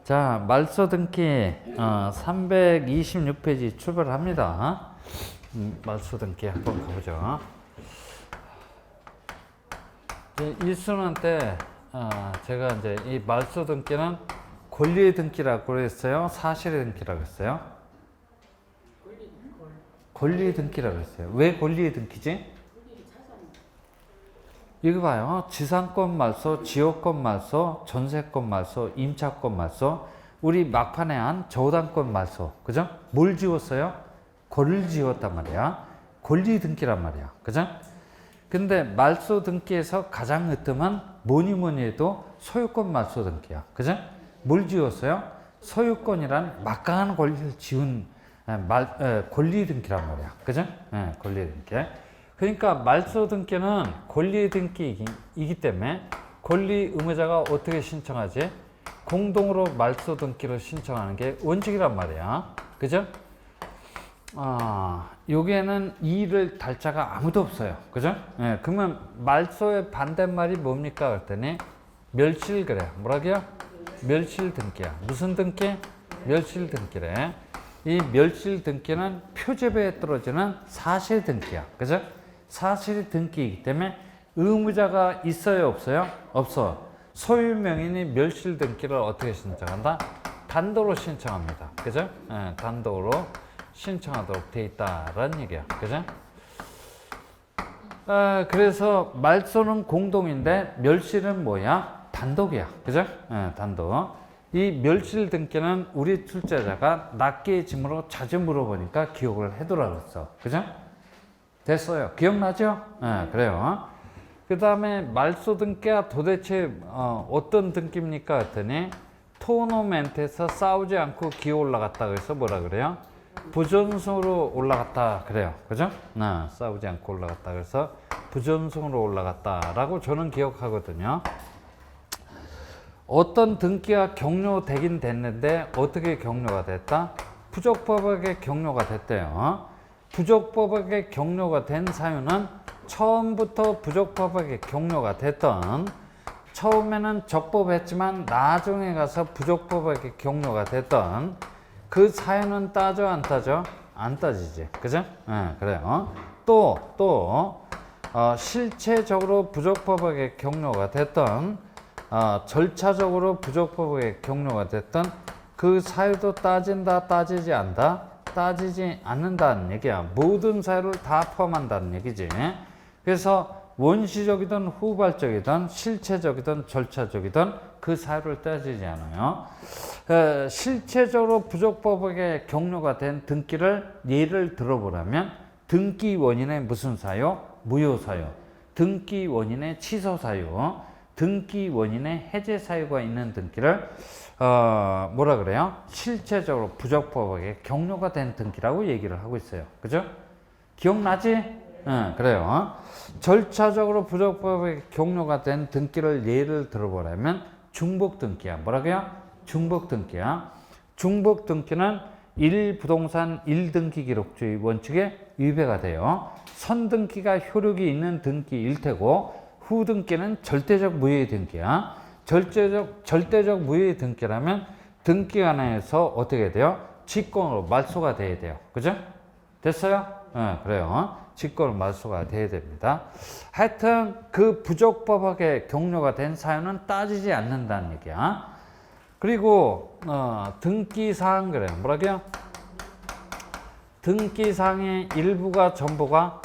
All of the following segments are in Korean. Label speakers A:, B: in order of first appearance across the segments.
A: 자, 말소 등기 326페이지 출발합니다. 말소 등기 한번 가보죠. 일순환 때 제가 이제 이 말소 등기는 권리의 등기라고 그랬어요? 사실의 등기라고 했어요? 권리의 등기라고 했어요. 왜 권리의 등기지? 이거 봐요. 지상권 말소, 지역권 말소, 전세권 말소, 임차권 말소. 우리 막판에 한 저당권 말소. 그죠? 뭘 지웠어요? 권리를 지웠단 말이야. 권리 등기란 말이야. 그죠? 근데 말소 등기에서 가장 으뜸은 뭐니 해도 소유권 말소 등기야. 그죠? 뭘 지웠어요? 소유권이란 막강한 권리를 지운 권리 등기란 말이야. 그죠? 권리 등기. 그러니까 말소 등기는 권리 등기이기 때문에 권리 의무자가 어떻게 신청하지? 공동으로 말소 등기를 신청하는 게 원칙이란 말이야. 그죠? 여기에는 이를 달 자가 아무도 없어요. 그죠? 그러면 말소의 반대말이 뭡니까? 그랬더니 멸실 그래. 뭐라고요? 멸실 등기야. 무슨 등기? 멸실 등기래. 이 멸실 등기는 표제배에 떨어지는 사실 등기야. 그죠? 사실 등기이기 때문에 의무자가 있어요, 없어요? 없어. 소유 명인이 멸실 등기를 어떻게 신청한다? 단독으로 신청합니다. 그죠? 단독으로 신청하도록 돼 있다라는 얘기야. 그죠? 그래서 말소는 공동인데 멸실은 뭐야? 단독이야. 그죠? 단독. 이 멸실 등기는 우리 출제자가 낱개의 짐으로 자주 물어보니까 기억을 해두라 그랬어. 그죠? 됐어요. 기억나죠? 그래요. 그 다음에 말소 등기가 도대체 어떤 등기입니까? 했더니 토너멘트에서 싸우지 않고 기어 올라갔다 그래서 뭐라 그래요? 부전승으로 올라갔다 그래요. 그죠? 싸우지 않고 올라갔다 그래서 부전승으로 올라갔다라고 저는 기억하거든요. 어떤 등기가 격려되긴 됐는데 어떻게 격려가 됐다? 부족법에게 격려가 됐대요. 부족법에게 격려가 된 사유는 처음부터 부족법에게 격려가 됐던, 처음에는 적법했지만 나중에 가서 부족법에게 격려가 됐던 그 사유는 따져 안 따져? 안 따지지. 그죠? 그래요. 또 실체적으로 부족법에게 격려가 됐던, 절차적으로 부족법에게 격려가 됐던 그 사유도 따진다, 따지지 않다? 따지지 않는다는 얘기야. 모든 사유를 다 포함한다는 얘기지. 그래서 원시적이든 후발적이든 실체적이든 절차적이든 그 사유를 따지지 않아요. 실체적으로 부족법에게 격려가 된 등기를 예를 들어보라면 등기 원인의 무슨 사유? 무효 사유. 등기 원인의 취소 사유. 등기 원인의 해제 사유가 있는 등기를 뭐라 그래요? 실체적으로 부족법에게 격려가 된 등기라고 얘기를 하고 있어요. 그죠? 기억나지? 그래요. 절차적으로 부족법에게 격려가 된 등기를 예를 들어보라면 중복 등기야. 뭐라고요? 중복 등기야. 중복 등기는 1부동산 1등기 기록주의 원칙에 위배가 돼요. 선등기가 효력이 있는 등기일 테고 후등기는 절대적 무효의 등기야. 절대적 무효의 등기라면 등기관에서 어떻게 돼요? 직권으로 말소가 돼야 돼요. 그죠? 됐어요? 그래요. 직권으로 말소가 돼야 됩니다. 하여튼 그 부족법하게 격려가 된 사유는 따지지 않는다는 얘기야. 그리고 등기사항 그래요. 뭐라고요? 등기사항의 일부가 전부가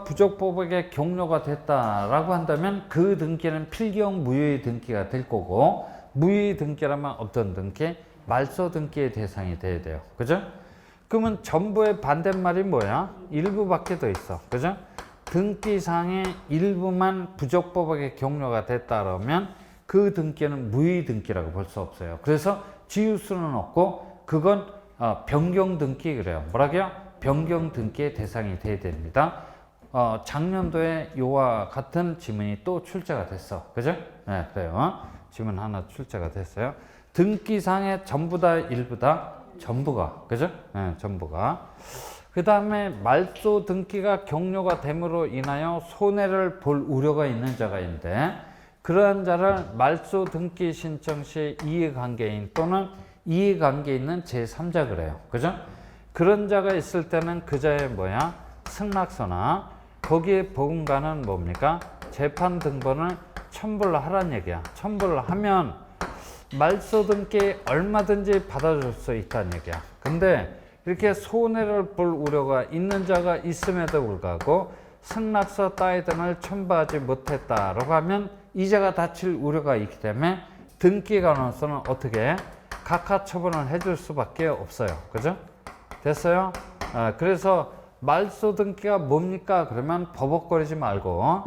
A: 부족법에게 격려가 됐다라고 한다면 그 등기는 필경 무효의 등기가 될 거고, 무효의 등기라면 어떤 등기? 말소 등기의 대상이 돼야 돼요. 그죠? 그러면 전부의 반대말이 뭐야? 일부밖에 더 있어. 그죠? 등기상의 일부만 부족법에게 격려가 됐다라면 그 등기는 무효의 등기라고 볼 수 없어요. 그래서 지울 수는 없고 그건 변경 등기 그래요. 뭐라고요? 변경 등기의 대상이 돼야 됩니다. 작년도에 이와 같은 지문이 또 출제가 됐어. 그죠? 그래요. 지문 하나 출제가 됐어요. 등기상의 전부다, 일부다? 전부가. 그죠? 전부가. 그 다음에 말소 등기가 격려가 됨으로 인하여 손해를 볼 우려가 있는 자가 있는데, 그러한 자를 말소 등기 신청 시 이해관계인 또는 이해관계 있는 제3자 그래요. 그죠? 그런 자가 있을 때는 그 자의 뭐야? 승낙서나 거기에 보금가는 뭡니까? 재판 등본을 첨부를 하란 얘기야. 첨부를 하면 말소 등기 얼마든지 받아줄 수 있다는 얘기야. 근데 이렇게 손해를 볼 우려가 있는 자가 있음에도 불구하고 승낙서 따위 등을 첨부하지 못했다라고 하면 이자가 다칠 우려가 있기 때문에 등기 간호서는 어떻게 각하 처분을 해줄 수밖에 없어요. 그죠? 됐어요? 그래서 말소 등기가 뭡니까? 그러면 버벅거리지 말고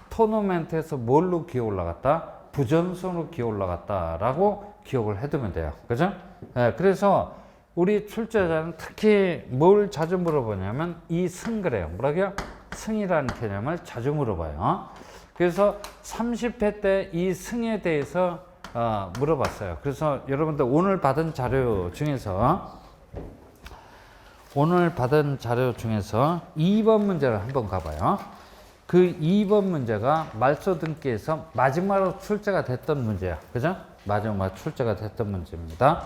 A: 토너멘트에서 뭘로 기어 올라갔다? 부전선으로 기어 올라갔다라고 기억을 해두면 돼요. 그죠? 그래서 우리 출제자는 특히 뭘 자주 물어보냐면 이 승 그래요. 뭐라고요? 승이라는 개념을 자주 물어봐요. 그래서 30회 때 이 승에 대해서 물어봤어요. 그래서 여러분들 오늘 받은 자료 중에서 2번 문제를 한번 가봐요. 그 2번 문제가 말소 등기에서 마지막으로 출제가 됐던 문제야. 그죠? 마지막 출제가 됐던 문제입니다.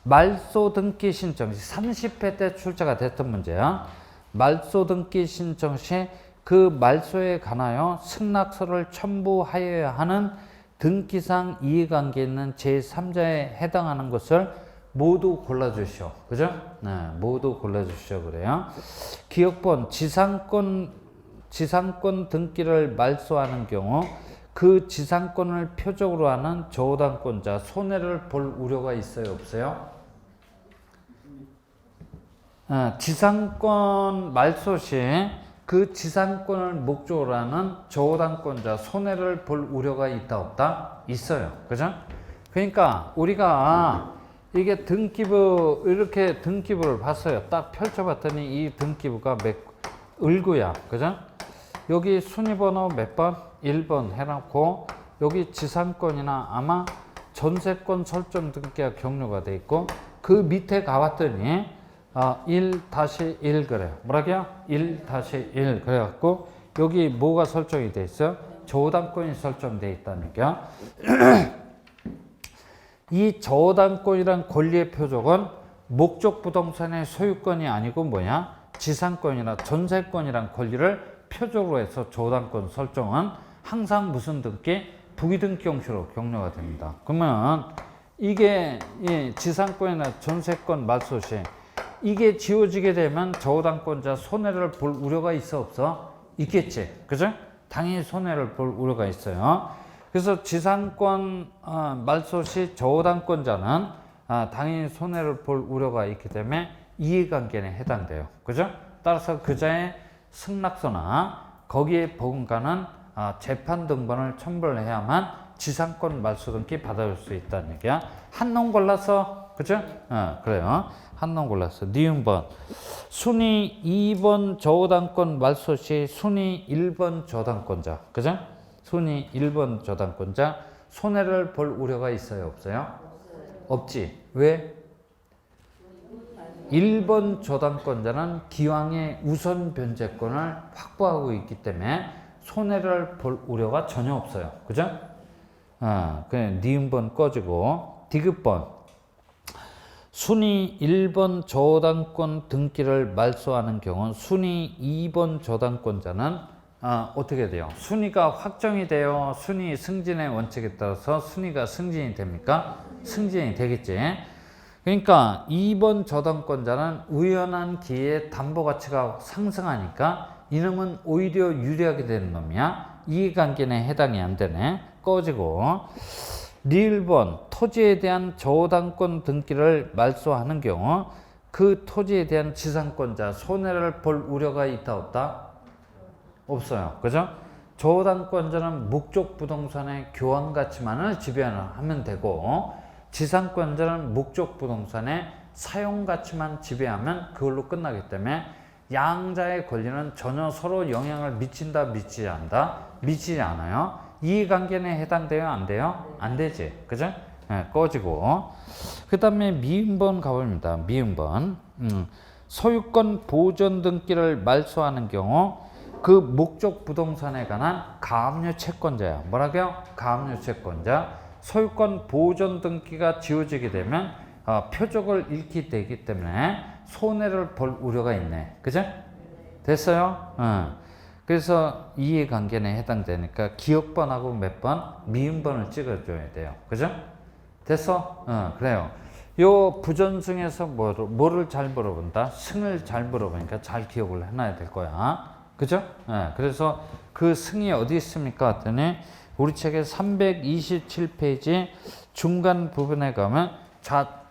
A: 말소 등기 신청 시 30회 때 출제가 됐던 문제야. 말소 등기 신청 시 그 말소에 관하여 승낙서를 첨부하여야 하는 등기상 이해관계 있는 제3자에 해당하는 것을 모두 골라주시오. 그죠? 네, 모두 골라주시오. 그래요. 기억본 지상권 등기를 말소하는 경우 그 지상권을 표적으로 하는 저당권자 손해를 볼 우려가 있어요? 없어요? 지상권 말소 시 그 지상권을 목적으로 하는 저당권자 손해를 볼 우려가 있다 없다? 있어요. 그죠? 그러니까 우리가 이게 등기부 이렇게 등기부를 봤어요. 딱 펼쳐봤더니 이 등기부가 을구야. 그죠? 여기 순위번호 몇 번? 1번 해놓고 여기 지상권이나 아마 전세권 설정 등기가 경로가 돼 있고 그 밑에 가봤더니 1-1 그래요. 뭐라고요? 1-1 그래갖고 여기 뭐가 설정이 돼 있어요? 저당권이 설정돼 있다는 얘기야. 이 저당권이란 권리의 표적은 목적 부동산의 소유권이 아니고 뭐냐? 지상권이나 전세권이란 권리를 표적으로 해서 저당권 설정은 항상 무슨 등기? 부기등기 형식으로 격려가 됩니다. 그러면 이게 지상권이나 전세권 말소 시 이게 지워지게 되면 저당권자 손해를 볼 우려가 있어 없어? 있겠지. 그죠? 당연히 손해를 볼 우려가 있어요. 그래서 지상권 말소 시 저당권자는 당연히 손해를 볼 우려가 있기 때문에 이해관계에 해당돼요. 그죠? 따라서 그자의 승낙서나 거기에 보금가는 재판 등본을 첨부를 해야만 지상권 말소 등기 받아올 수 있다는 얘기야. 한놈 골라서 그죠? 그래요. 한놈 골랐어. 니은번 순위 2번 저당권 말소 시 순위 1번 저당권자. 그죠? 순위 1번 저당권자 손해를 볼 우려가 있어요? 없어요? 없지. 왜? 1번 저당권자는 기왕의 우선 변제권을 확보하고 있기 때문에 손해를 볼 우려가 전혀 없어요. 그죠? 그냥 니은번 꺼지고 디귿번 순위 1번 저당권 등기를 말소하는 경우 순위 2번 저당권자는 어떻게 돼요? 순위가 확정이 돼요? 순위 승진의 원칙에 따라서 순위가 승진이 됩니까? 승진이 되겠지. 그러니까 2번 저당권자는 우연한 기회에 담보 가치가 상승하니까 이놈은 오히려 유리하게 되는 놈이야. 이해관계에 해당이 안 되네. 꺼지고 리을번 토지에 대한 저당권 등기를 말소하는 경우 그 토지에 대한 지상권자 손해를 볼 우려가 있다 없다? 없어요. 그죠? 저당권자는 목적 부동산의 교환 가치만을 지배하면 되고 지상권자는 목적 부동산의 사용 가치만 지배하면 그걸로 끝나기 때문에 양자의 권리는 전혀 서로 영향을 미친다 미치지 않다? 미치지 않아요. 이해관계에 해당돼요? 안 돼요? 안 되지. 그죠? 꺼지고 그 다음에 미음번 가봅니다. 미음번 소유권 보존 등기를 말소하는 경우 그 목적 부동산에 관한 가압류 채권자야. 뭐라고요? 가압류 채권자. 소유권 보존 등기가 지워지게 되면 표적을 잃게 되기 때문에 손해를 볼 우려가 있네. 그죠? 됐어요? 그래서 이해관계에 해당되니까 기억번하고 몇 번, 미음번을 찍어줘야 돼요. 그죠? 됐어? 그래요. 요 부전승에서 뭐를 잘 물어본다? 승을 잘 물어보니까 잘 기억을 해놔야 될 거야. 그죠? 그래서 그 승이 어디 있습니까? 했더니 우리 책의 327페이지 중간 부분에 가면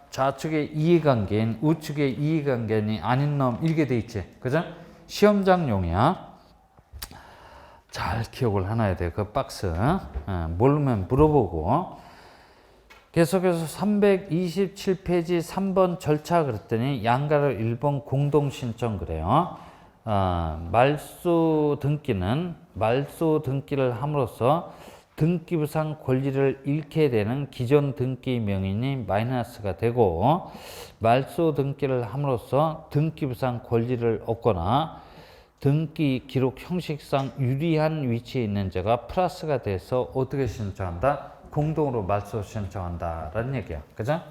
A: 좌측의 이해관계인 우측의 이해관계인이 아닌 놈 이렇게 돼 있지. 그죠? 시험장용이야. 잘 기억을 해놔야 돼. 그 박스. 모르면 물어보고. 계속해서 327페이지 3번 절차 그랬더니 양가로 1번 공동신청 그래요. 말소 등기를 함으로써 등기부상 권리를 잃게 되는 기존 등기 명인이 마이너스가 되고 말소 등기를 함으로써 등기부상 권리를 얻거나 등기 기록 형식상 유리한 위치에 있는 자가 플러스가 돼서 어떻게 신청한다? 공동으로 말소 신청한다라는 얘기야. 그죠?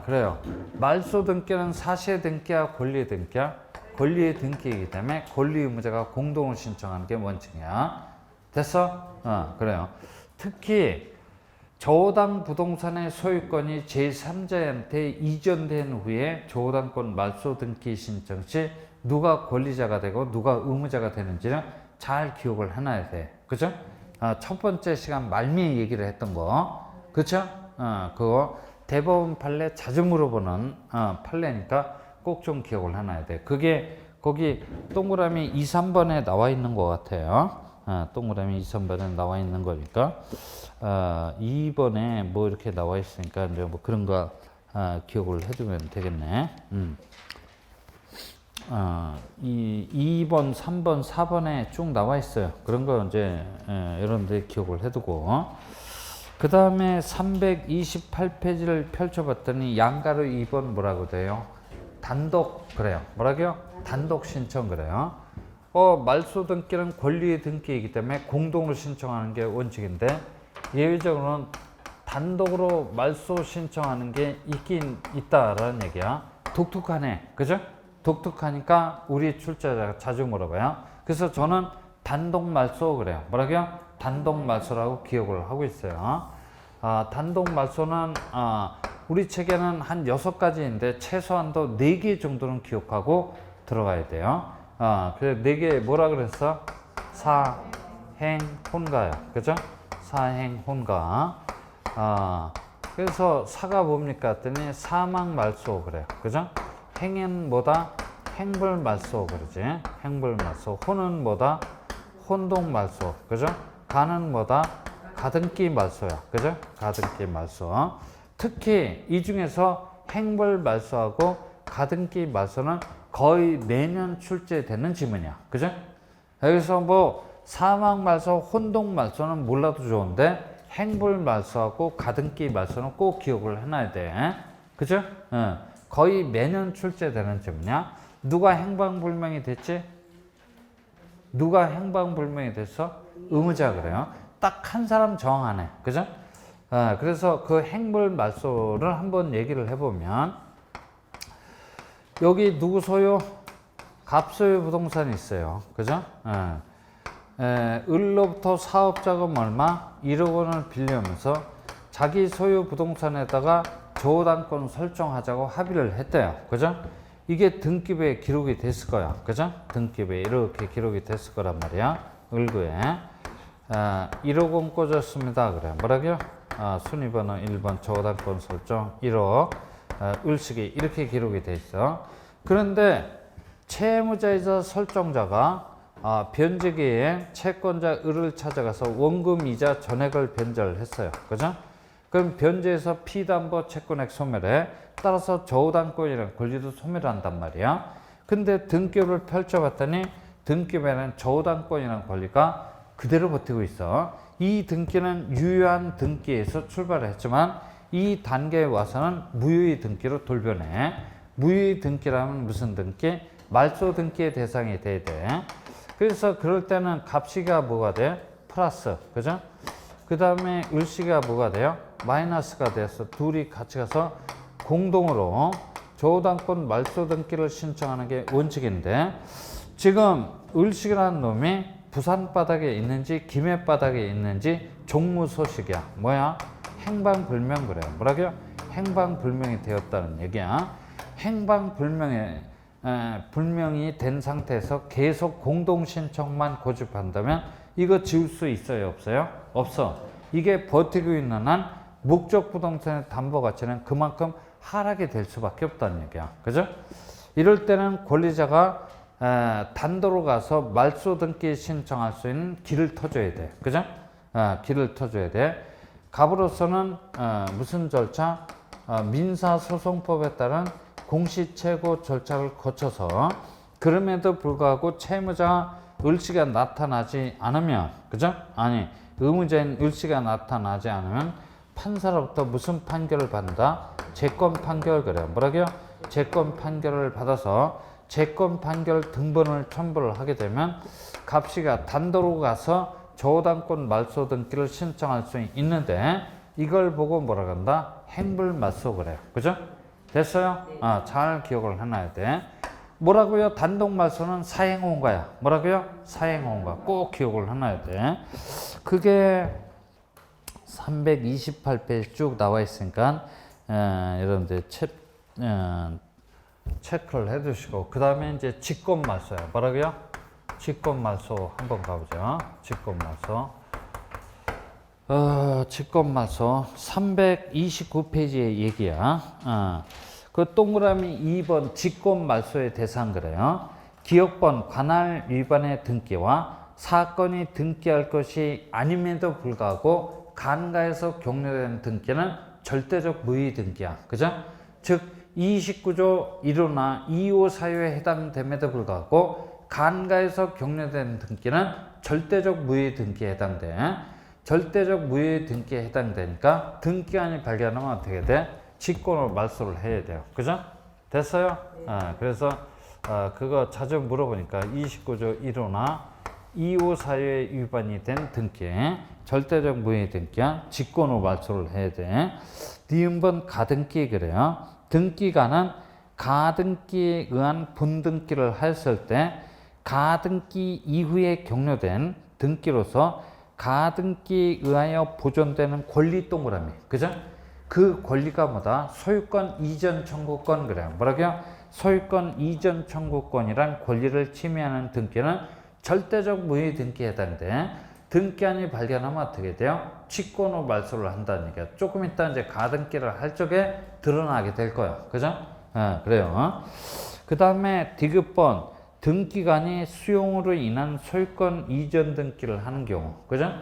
A: 그래요. 말소 등기는 사실 등기야, 권리 등기야? 권리의 등기이기 때문에 권리 의무자가 공동으로 신청하는 게 원칙이야. 됐어? 그래요. 특히 저당 부동산의 소유권이 제3자한테 이전된 후에 저당권 말소 등기 신청 시 누가 권리자가 되고 누가 의무자가 되는지는 잘 기억을 해놔야 돼. 그죠? 첫 번째 시간 말미에 얘기를 했던 거. 그쵸? 그거 대법원 판례 자주 물어보는 판례니까 꼭 좀 기억을 해놔야 돼. 그게 거기 동그라미 2, 3번에 나와 있는 것 같아요. 동그라미 2, 3번에 나와 있는 거니까 2번에 뭐 이렇게 나와 있으니까 이제 뭐 그런 거 기억을 해두면 되겠네. 2번, 3번, 4번에 쭉 나와 있어요. 그런 거 이제 여러분들이 기억을 해두고 그 다음에 328페이지를 펼쳐봤더니 양가로 2번 뭐라고 돼요? 단독 그래요. 뭐라고요? 단독 신청 그래요. 말소 등기는 권리의 등기이기 때문에 공동으로 신청하는 게 원칙인데 예외적으로는 단독으로 말소 신청하는 게 있긴 있다라는 얘기야. 독특하네. 그죠? 독특하니까 우리 출제자가 자주 물어봐요. 그래서 저는 단독 말소 그래요. 뭐라고요? 단독 말소라고 기억을 하고 있어요. 단독 말소는 우리 책에는 한 6가지인데 최소한도 4개 정도는 기억하고 들어가야 돼요. 그래서 4개 뭐라 그랬어? 사행 혼가요. 그죠? 사행 혼가. 그래서 사가 뭡니까? 했더니 사망 말소 그래요. 그죠? 행은 뭐다? 행불 말소 그러지. 행불 말소. 혼은 뭐다? 혼동 말소. 그죠? 가는 뭐다? 가등기 말소야. 그죠? 가등기 말소. 특히 이 중에서 행불 말소하고 가등기 말소는 거의 매년 출제되는 지문이야. 그죠? 여기서 뭐 사망 말소, 혼동 말소는 몰라도 좋은데 행불 말소하고 가등기 말소는 꼭 기억을 해놔야 돼. 그죠? 거의 매년 출제되는 지문이야. 누가 행방불명이 됐지? 누가 행방불명이 됐어? 의무자 그래요. 딱 한 사람 정하네. 그죠? 그래서 그 행불 말소를 한번 얘기를 해보면 여기 누구 소유? 갑소유 부동산이 있어요. 그죠? 을로부터 사업자금 얼마? 1억 원을 빌려면서 자기 소유 부동산에다가 저당권 설정하자고 합의를 했대요. 그죠? 이게 등기부에 기록이 됐을 거야. 그죠? 등기부에 이렇게 기록이 됐을 거란 말이야. 을구에. 1억 원 꽂았습니다. 그래. 뭐라고요? 순위번호 1번 저당권 설정 1억. 을식이 이렇게 기록이 돼 있어. 그런데 채무자이자 설정자가 변제기에 채권자 을을 찾아가서 원금 이자 전액을 변제를 했어요. 그죠? 그럼 변제에서 피담보 채권액 소멸에 따라서 저당권이라는 권리도 소멸한단 말이야. 근데 등기부를 펼쳐봤더니 등기부에는 저당권이라는 권리가 그대로 버티고 있어. 이 등기는 유효한 등기에서 출발을 했지만 이 단계에 와서는 무효의 등기로 돌변해. 무효의 등기라면 무슨 등기? 말소 등기의 대상이 돼야 돼. 그래서 그럴 때는 갑시가 뭐가 돼? 플러스. 그죠? 그 다음에 을시가 뭐가 돼요? 마이너스가 돼서 둘이 같이 가서 공동으로 저당권 말소 등기를 신청하는 게 원칙인데, 지금 을식이라는 놈이 부산 바닥에 있는지 김해 바닥에 있는지 종무소식이야. 뭐야? 행방불명 그래. 뭐라고요? 행방불명이 되었다는 얘기야. 불명이 된 상태에서 계속 공동신청만 고집한다면 이거 지울 수 있어요? 없어요? 없어. 이게 버티고 있는 한 목적 부동산의 담보 가치는 그만큼 하락이 될 수밖에 없다는 얘기야. 그죠? 이럴 때는 권리자가 단도로 가서 말소 등기 신청할 수 있는 길을 터줘야 돼. 그죠? 길을 터줘야 돼. 갑으로서는 무슨 절차? 민사소송법에 따른 공시채고 절차를 거쳐서, 그럼에도 불구하고 채무자 을씨가 나타나지 않으면, 그죠? 아니, 의무자인 을씨가 나타나지 않으면 판사로부터 무슨 판결을 받는다? 재권 판결 그래요. 뭐라고요? 재권 판결을 받아서 재권 판결 등본을 첨부를 하게 되면 갑씨가 단도로 가서 저당권 말소 등기를 신청할 수 있는데, 이걸 보고 뭐라고 한다? 행불말소 그래요. 그죠? 됐어요? 잘 기억을 해놔야 돼. 뭐라고요? 단독말소는 사행원가야. 뭐라고요? 사행원가. 꼭 기억을 해놔야 돼. 그게 328페이지 쭉 나와 있으니까 여러분들 체크를 해 두시고, 그 다음에 이제 직권말소야. 뭐라고요? 직권말소 한번 가보죠. 직권말소 329페이지의 얘기야. 그 동그라미 2번 직권말소의 대상 그래요. 기억번 관할 위반의 등기와 사건이 등기할 것이 아님에도 불구하고 간가에서 격려된 등기는 절대적 무의 등기야. 그죠? 즉 29조 1호나 2호 사유에 해당됨에도 불구하고 간가에서 격려된 등기는 절대적 무의 등기에 해당돼. 절대적 무의 등기에 해당되니까 등기한이 발견하면 어떻게 돼? 직권으로 말소를 해야 돼요. 그죠? 됐어요? 그래서 그거 자주 물어보니까 29조 1호나 2호 사유에 위반이 된 등기, 절대적 무의 등기야. 직권으로 말소를 해야 돼. 니은번 가등기 그래요. 등기가는 가등기에 의한 본등기를 하였을 때 가등기 이후에 격려된 등기로서 가등기에 의하여 보존되는 권리 동그라미. 그죠? 그 권리가 뭐다? 소유권 이전 청구권 그래요. 뭐라고요? 소유권 이전 청구권이란 권리를 침해하는 등기는 절대적 무의 등기에 해당돼. 등기한이 발견하면 어떻게 돼요? 직권으로 말소를 한다는 얘기야. 조금 이따 이제 가등기를 할 적에 드러나게 될 거야. 그죠? 그래요. 그 다음에 디귿번 등기관이 수용으로 인한 소유권 이전 등기를 하는 경우. 그죠?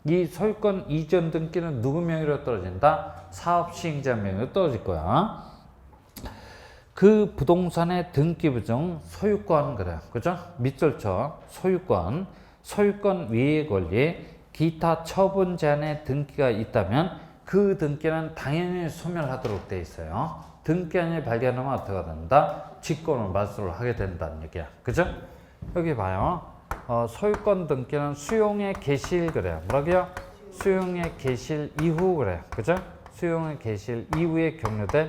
A: 이 소유권 이전 등기는 누구 명의로 떨어진다? 사업시행자 명의로 떨어질 거야. 그 부동산의 등기 부정 소유권 그래요. 그죠? 밑줄쳐 소유권 외의 권리 기타 처분 제한의 등기가 있다면 그 등기는 당연히 소멸하도록 돼 있어요. 등기한이 발견하면 어떻게 된다? 직권으로 말소를 하게 된다는 얘기야. 그죠? 여기 봐요. 소유권 등기는 수용의 개시일 그래요. 뭐라고요? 수용의 개시일 이후 그래요. 그죠? 수용의 개시일 이후에 격려된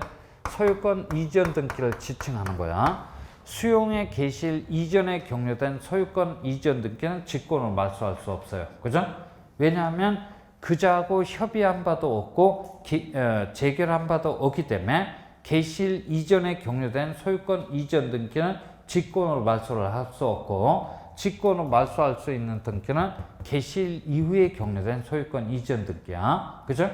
A: 소유권 이전 등기를 지칭하는 거야. 수용의 개시일 이전에 격려된 소유권 이전 등기는 직권으로 말소할 수 없어요. 그죠? 왜냐하면 그자하고 협의한 바도 없고 재결한 바도 없기 때문에 개시일 이전에 격려된 소유권 이전 등기는 직권으로 말소를 할 수 없고, 직권으로 말소할 수 있는 등기는 개시일 이후에 격려된 소유권 이전 등기야. 그죠?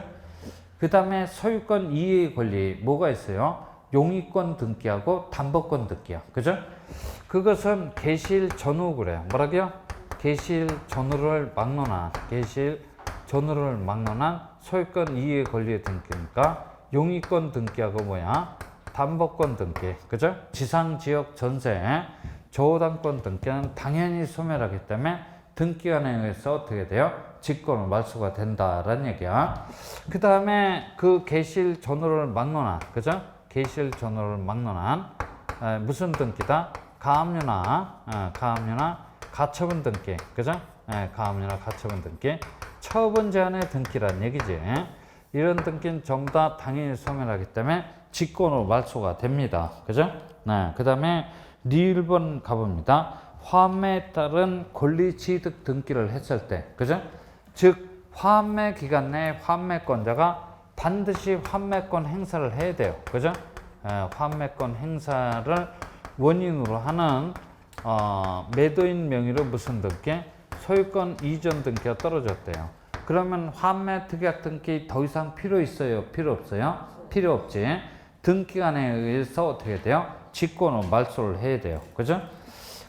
A: 그 다음에 소유권 이외의 권리 뭐가 있어요? 용의권 등기하고 담보권 등기야. 그죠? 그것은 개시일 전후 그래요. 뭐라고요? 개시일 전후를 막론한 소유권 이외의 권리의 등기니까 용의권 등기하고 뭐야? 담보권 등기. 그죠? 지상지역 전세 저당권 등기는 당연히 소멸하기 때문에 등기관에 의해서 어떻게 돼요? 직권으로 말소가 된다라는 얘기야. 그 다음에 그 개시일 전후를 막론한, 그죠? 개시일 전후를 막론한 무슨 등기다? 가압류나 가처분 등기, 그죠? 예, 가압류나 가처분 등기. 처분 제한의 등기란 얘기지. 이런 등기는 전부 다 당연히 소멸하기 때문에 직권으로 말소가 됩니다. 그죠? 네, 그 다음에 D1번 가봅니다. 환매에 따른 권리취득 등기를 했을 때, 그죠? 즉, 환매 기간 내에 환매권자가 반드시 환매권 행사를 해야 돼요. 그죠? 환매권 행사를 원인으로 하는 매도인 명의로 무슨 등기? 소유권 이전 등기가 떨어졌대요. 그러면 환매 특약 등기 더 이상 필요 있어요? 필요 없어요? 필요 없지. 등기간에 의해서 어떻게 돼요? 직권으로 말소를 해야 돼요. 그죠?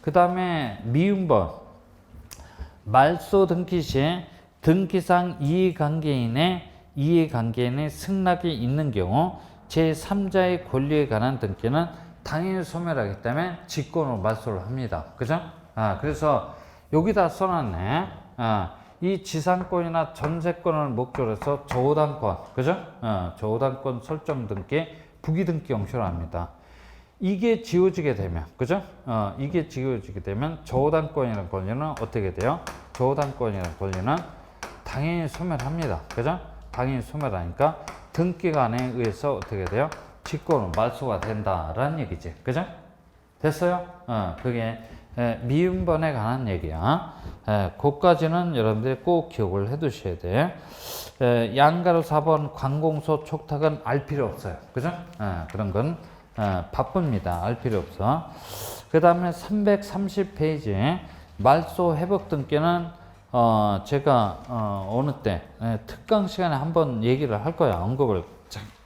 A: 그 다음에 미음번. 말소 등기 시 등기상 이해관계인의 승낙이 있는 경우 제3자의 권리에 관한 등기는 당연히 소멸하기 때문에 직권으로 말소를 합니다. 그죠? 그래서 여기다 써놨네. 이 지상권이나 전세권을 목적으로 해서 저당권, 그죠? 저당권 설정 등기, 부기 등기 용시를 합니다. 이게 지워지게 되면, 그죠? 이게 지워지게 되면 저당권이라는 권리는 어떻게 돼요? 저당권이라는 권리는 당연히 소멸합니다. 그죠? 당연히 소멸하니까 등기간에 의해서 어떻게 돼요? 직권으로 말소가 된다라는 얘기지. 그죠? 됐어요? 그게 미음번에 관한 얘기야. 그까지는 여러분들이 꼭 기억을 해 두셔야 돼. 양가로 4번 관공서 촉탁은 알 필요 없어요. 그죠? 그런 건 바쁩니다. 알 필요 없어. 그 다음에 330페이지 말소 회복 등기는 제가 어느 때 특강 시간에 한번 얘기를 할 거야. 언급을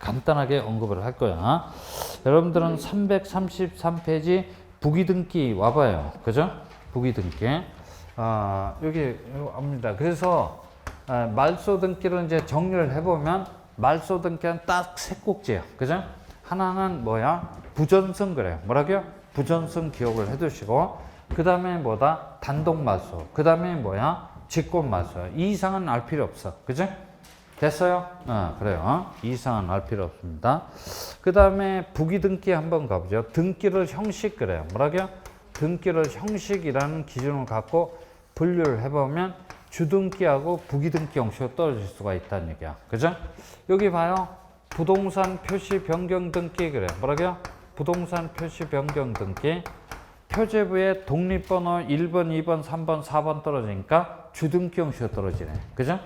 A: 간단하게 언급을 할 거야. 여러분들은 333페이지 부기등기 와봐요. 그죠? 부기등기. 여기 옵니다. 그래서 말소 등기를 이제 정리를 해보면 말소 등기는 딱 세 꼭지예요. 그죠? 하나는 뭐야? 부전승 그래요. 뭐라고요? 부전승 기억을 해두시고 그 다음에 뭐다? 단독 말소. 그 다음에 뭐야? 직권 말소. 이 이상은 알 필요 없어. 그죠? 됐어요? 그래요. 이 이상은 알 필요 없습니다. 그 다음에 부기등기 한번 가보죠. 등기를 형식 그래요. 뭐라고요? 등기를 형식이라는 기준을 갖고 분류를 해보면 주등기하고 부기등기 형식으로 떨어질 수가 있다는 얘기야. 그죠? 여기 봐요. 부동산 표시 변경 등기 그래요. 뭐라고요? 부동산 표시 변경 등기. 표제부에 독립번호 1번, 2번, 3번, 4번 떨어지니까 주등기 형식으로 떨어지네. 그죠?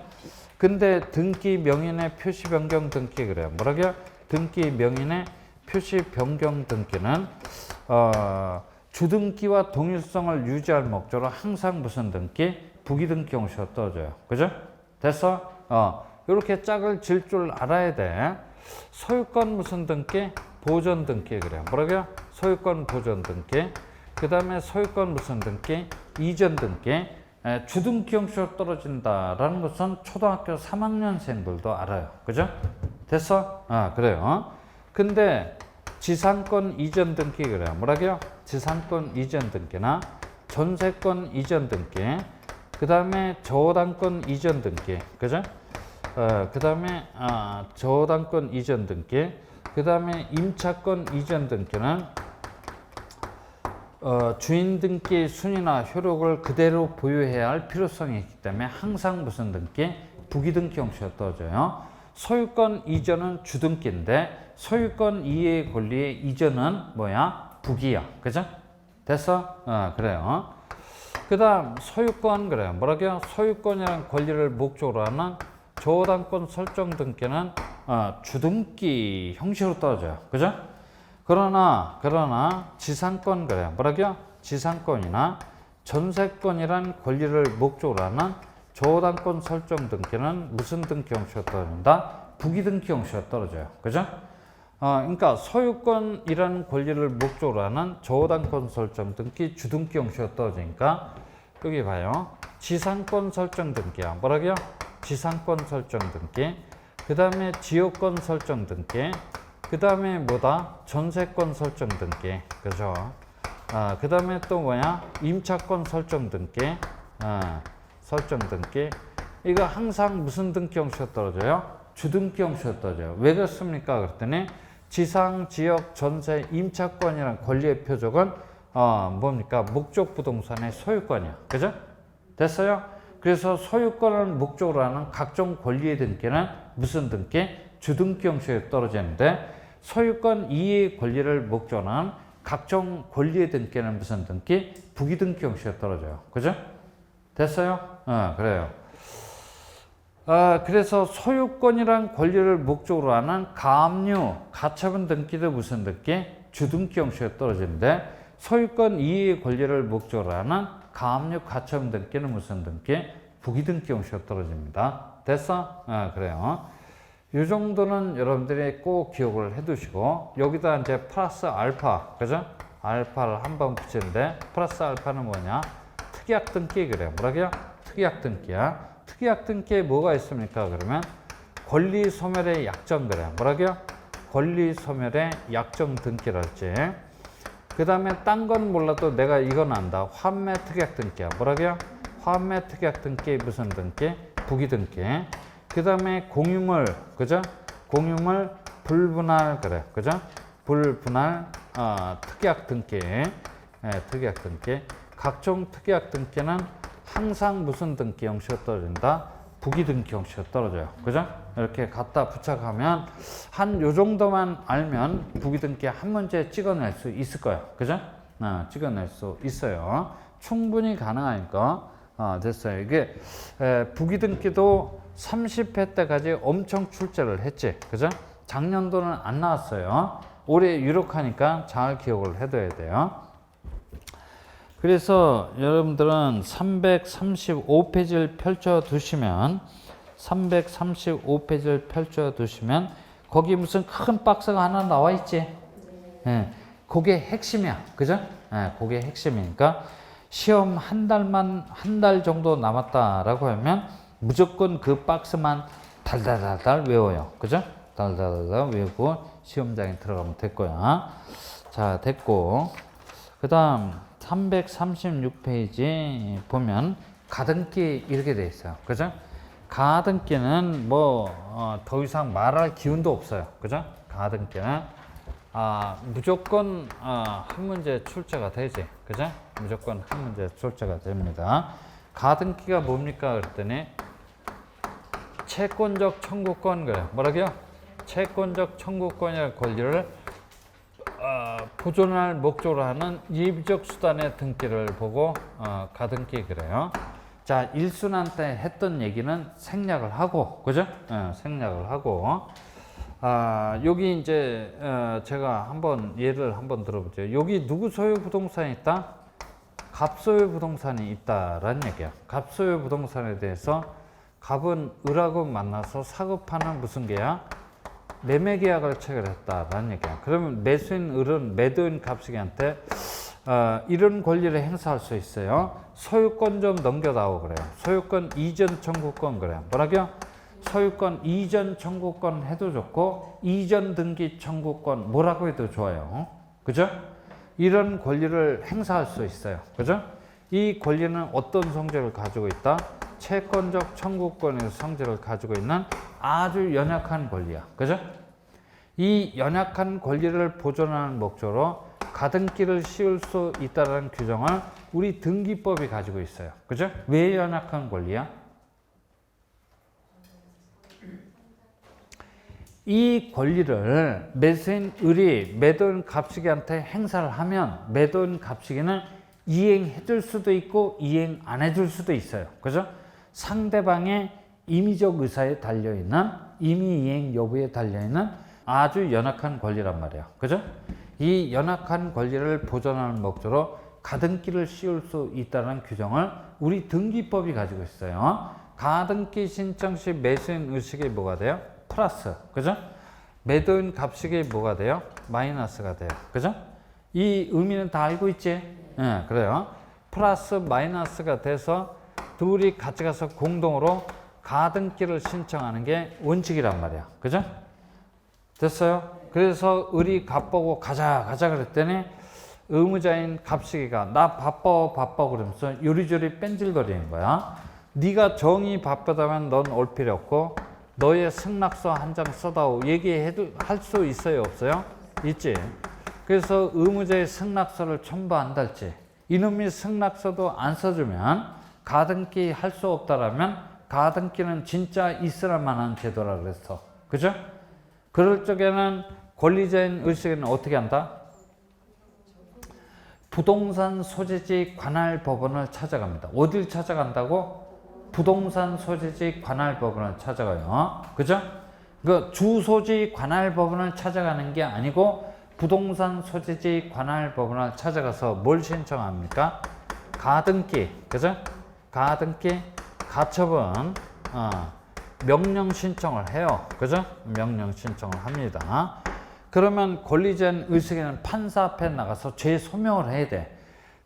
A: 근데 등기 명인의 표시 변경 등기 그래요. 뭐라고요? 등기 명인의 표시 변경 등기는 주등기와 동일성을 유지할 목적으로 항상 무슨 등기? 부기등기 형식으로 떨어져요. 그죠? 됐어? 이렇게 짝을 질 줄 알아야 돼. 소유권 무슨 등기? 보존 등기 그래요. 뭐라고요? 소유권 보존 등기. 그 다음에 소유권 무슨 등기? 이전 등기. 주등기 형식으로 떨어진다라는 것은 초등학교 3학년생들도 알아요. 그죠? 됐어? 그래요. 근데 지상권 이전 등기 그래요. 뭐라고요? 지상권 이전 등기나 전세권 이전 등기. 그 다음에 저당권 이전 등기. 그죠? 그 다음에 저당권 이전 등기. 그 다음에 임차권 이전 등기는 주인 등기 순위나 효력을 그대로 보유해야 할 필요성이 있기 때문에 항상 무슨 등기? 부기등기 형식으로 떨어져요. 소유권 이전은 주등기인데 소유권 이해의 권리의 이전은 뭐야? 부기야. 그죠? 됐어? 그래요. 그 다음 소유권 그래요. 뭐라고요? 소유권이라는 권리를 목적으로 하는 저당권 설정 등기는 주등기 형식으로 떨어져요. 그죠? 그러나 지상권 그래요. 뭐라고요? 지상권이나 전세권이란 권리를 목적으로 하는 저당권 설정 등기는 무슨 등기 형식으로 떨어진다? 부기등기 형식으로 떨어져요. 그죠? 그러니까 소유권이라는 권리를 목적으로 하는 저당권 설정 등기 주등기 형식으로 떨어지니까 여기 봐요. 지상권 설정 등기야. 뭐라고요? 지상권 설정 등기. 그 다음에 지역권 설정 등기. 그 다음에 뭐다? 전세권 설정 등기. 그죠? 그 다음에 또 뭐야? 임차권 설정 등기. 설정 등기. 이거 항상 무슨 등기 형식으로 떨어져요? 주등기 형식으로 떨어져요. 왜 그렇습니까? 그랬더니 지상, 지역, 전세, 임차권이라는 권리의 표적은 뭡니까? 목적 부동산의 소유권이야. 그죠? 됐어요? 그래서 소유권을 목적으로 하는 각종 권리의 등기는 무슨 등기? 주등기 형식에 떨어지는데 소유권 이의 권리를 목적으로 하는 각종 권리의 등기는 무슨 등기? 부기등기 형식에 떨어져요. 그죠? 됐어요? 그래요. 그래서 소유권이란 권리를 목적으로 하는 가압류, 가처분 등기도 무슨 등기? 주등기 형식에 떨어지는데 소유권 이의 권리를 목적으로 하는 가압류, 가처분 등기는 무슨 등기? 부기등기 형식에 떨어집니다. 됐어? 그래요. 이 정도는 여러분들이 꼭 기억을 해 두시고 여기다 이제 플러스 알파, 그죠? 알파를 한번 붙이는데 플러스 알파는 뭐냐? 특약 등기 그래요. 뭐라고요? 특약 등기야. 특약 등기에 뭐가 있습니까? 그러면 권리 소멸의 약정 그래요. 뭐라고요? 권리 소멸의 약정 등기랄지. 그 다음에 딴 건 몰라도 내가 이건 안다. 환매 특약 등기야. 뭐라고요? 환매 특약 등기 무슨 등기? 부기 등기. 그 다음에 공유물, 그죠? 공유물 불분할 그래. 그죠? 불분할 특약 등기. 특약 등기. 각종 특약 등기는 항상 무슨 등기 형식으로 떨어진다? 부기 등기 형식으로 떨어져요. 그죠? 이렇게 갖다 부착하면 한 요 정도만 알면 부기 등기 한 문제 찍어낼 수 있을 거예요. 그죠? 찍어낼 수 있어요. 충분히 가능하니까. 됐어요. 이게 부기 등기도 30회 때까지 엄청 출제를 했지. 그죠? 작년도는 안 나왔어요. 올해 유력하니까 잘 기억을 해둬야 돼요. 그래서 여러분들은 335페이지를 펼쳐 두시면 335페이지를 펼쳐 두시면 거기 무슨 큰 박스가 하나 나와 있지? 그게 핵심이야. 그죠? 그게 핵심이니까 시험 한 달 정도 남았다라고 하면 무조건 그 박스만 달달달달 외워요. 그죠? 달달달달 외우고 시험장에 들어가면 될 거야. 자, 됐고. 그 다음 336페이지 보면 가등기 이렇게 돼 있어요. 그죠? 가등기는 더 이상 말할 기운도 없어요. 그죠? 가등기는 무조건 한 문제 출제가 되지. 그죠? 무조건 한 문제 출제가 됩니다. 가등기가 뭡니까? 그랬더니 채권적 청구권 그래. 뭐라고요? 채권적 청구권이라는 권리를 보존할 목적으로 하는 예비적 수단의 등기를 보고 가등기 그래요. 자, 일순환 때 했던 얘기는 생략을 하고, 그죠? 생략을 하고. 여기 이제 제가 예를 한번 들어보죠. 여기 누구 소유 부동산이 있다? 갑소유 부동산이 있다라는 얘기야. 갑소유 부동산에 대해서 갑은 을하고 만나서 사급하는 무슨 계약? 매매 계약을 체결했다라는 얘기야. 그러면 매수인 을은 매도인 갑식이한테 이런 권리를 행사할 수 있어요. 소유권 좀 넘겨다오 그래요. 소유권 이전 청구권 그래요. 뭐라고요? 소유권 이전 청구권 해도 좋고 이전 등기 청구권 뭐라고 해도 좋아요. 그죠? 이런 권리를 행사할 수 있어요. 그죠? 이 권리는 어떤 성질을 가지고 있다? 채권적 청구권의 성질을 가지고 있는 아주 연약한 권리야. 그죠? 이 연약한 권리를 보존하는 목적으로 가등기를 씌울 수 있다는 규정을 우리 등기법이 가지고 있어요. 그죠? 왜 연약한 권리야? 이 권리를 매수인 을이 매도인 갑식이한테 행사를 하면 매도인 갑식이는 이행해 줄 수도 있고 이행 안 해 줄 수도 있어요. 그죠? 상대방의 임의적 의사에 달려있는 임의 이행 여부에 달려있는 아주 연약한 권리란 말이야. 그죠? 이 연약한 권리를 보존하는 목적으로 가등기를 씌울 수 있다는 규정을 우리 등기법이 가지고 있어요. 가등기 신청 시 매수인 의식이 뭐가 돼요? 플러스. 그죠? 매도인 갑식이 뭐가 돼요? 마이너스가 돼요. 그죠? 이 의미는 다 알고 있지? 그래요. 플러스 마이너스가 돼서 둘이 같이 가서 공동으로 가등기를 신청하는 게 원칙이란 말이야. 그죠? 됐어요? 그래서 을이 갑 보고 가자 그랬더니 의무자인 갑식이가 나 바빠 그러면서 요리조리 뺀질거리는 거야. 네가 정이 바쁘다면 넌 올 필요 없고 너의 승낙서 한 장 써다오 얘기해도 할 수 있어요 없어요? 있지. 그래서 의무자의 승낙서를 첨부한달지 이놈이 승낙서도 안 써주면 가등기 할 수 없다라면 가등기는 진짜 있을 만한 제도라 그랬어. 그죠? 그럴 적에는 권리자인 을씨는 어떻게 한다? 부동산 소재지 관할 법원을 찾아갑니다. 어딜 찾아간다고? 부동산 소재지 관할 법원을 찾아가요. 그죠? 그 주소지 관할 법원을 찾아가는 게 아니고 부동산 소재지 관할 법원을 찾아가서 뭘 신청합니까? 가등기. 그죠? 가등기 가처분 명령 신청을 해요. 그죠? 명령 신청을 합니다. 그러면 권리자인 의석이는 판사 앞에 나가서 죄 소명을 해야 돼.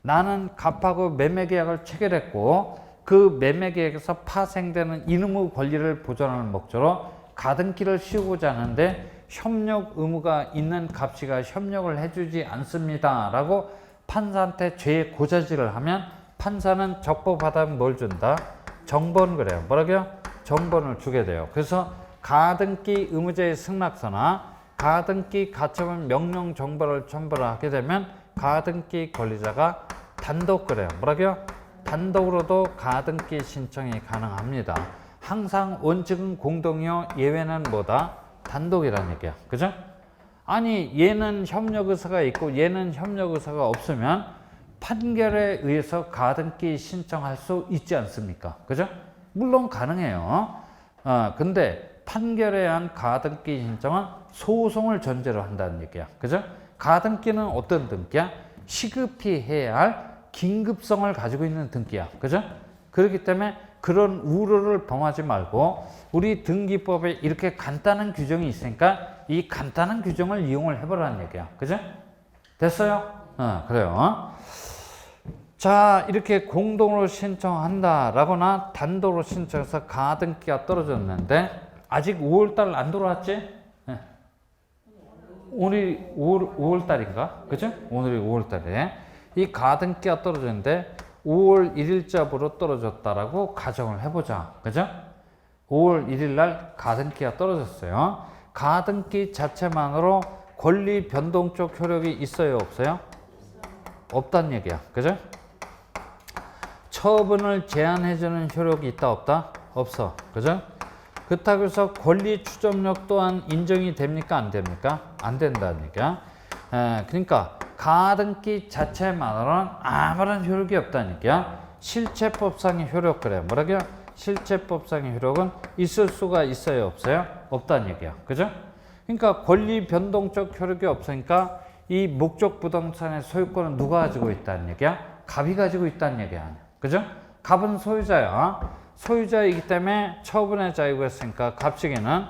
A: 나는 갑하고 매매계약을 체결했고 그 매매계약에서 파생되는 이놈의 권리를 보존하는 목적으로 가등기를 씌우고자 하는데 협력 의무가 있는 갑씨가 협력을 해주지 않습니다 라고 판사한테 죄 고자질을 하면 판사는 적법하다면 뭘 준다? 정본 그래요. 뭐라고요? 정본을 주게 돼요. 그래서 가등기 의무자의 승낙서나 가등기 가처분 명령 정보를 첨부를 하게 되면 가등기 권리자가 단독 그래요. 뭐라고요? 단독으로도 가등기 신청이 가능합니다. 항상 원칙은 공동이요. 예외는 뭐다? 단독이라는 얘기야. 그죠? 아니 얘는 협력의사가 있고 얘는 협력의사가 없으면 판결에 의해서 가등기 신청할 수 있지 않습니까? 그죠? 물론 가능해요. 근데 판결에 의한 가등기 신청은 소송을 전제로 한다는 얘기야. 그죠? 가등기는 어떤 등기야? 시급히 해야 할 긴급성을 가지고 있는 등기야. 그죠? 그렇기 때문에 그런 우려를 범하지 말고 우리 등기법에 이렇게 간단한 규정이 있으니까 이 간단한 규정을 이용을 해보라는 얘기야. 그죠? 됐어요? 그래요. 자, 이렇게 공동으로 신청한다라거나 단독으로 신청해서 가등기가 떨어졌는데 아직 5월달 안 들어왔지? 네. 오늘이 5월달인가? 그죠? 오늘이 5월달에 이 가등기가 떨어졌는데 5월 1일자부로 떨어졌다라고 가정을 해보자. 그죠? 5월 1일 날 가등기가 떨어졌어요. 가등기 자체만으로 권리 변동적 효력이 있어요? 없어요? 없다는 얘기야. 그죠? 처분을 제한해주는 효력이 있다? 없다? 없어. 그죠? 그렇다고 해서 권리 추정력 또한 인정이 됩니까? 안 됩니까? 안 된다는 얘기야. 그러니까 가등기 자체만으로는 아무런 효력이 없다는 얘기야. 실체법상의 효력 그래. 뭐라고요? 실체법상의 효력은 있을 수가 있어요? 없어요? 없다는 얘기야. 그죠? 그러니까 권리 변동적 효력이 없으니까 이 목적 부동산의 소유권은 누가 가지고 있다는 얘기야? 갑이 가지고 있다는 얘기야. 그죠? 갑은 소유자야. 소유자이기 때문에 처분의 자유가 있으니까 갑식에는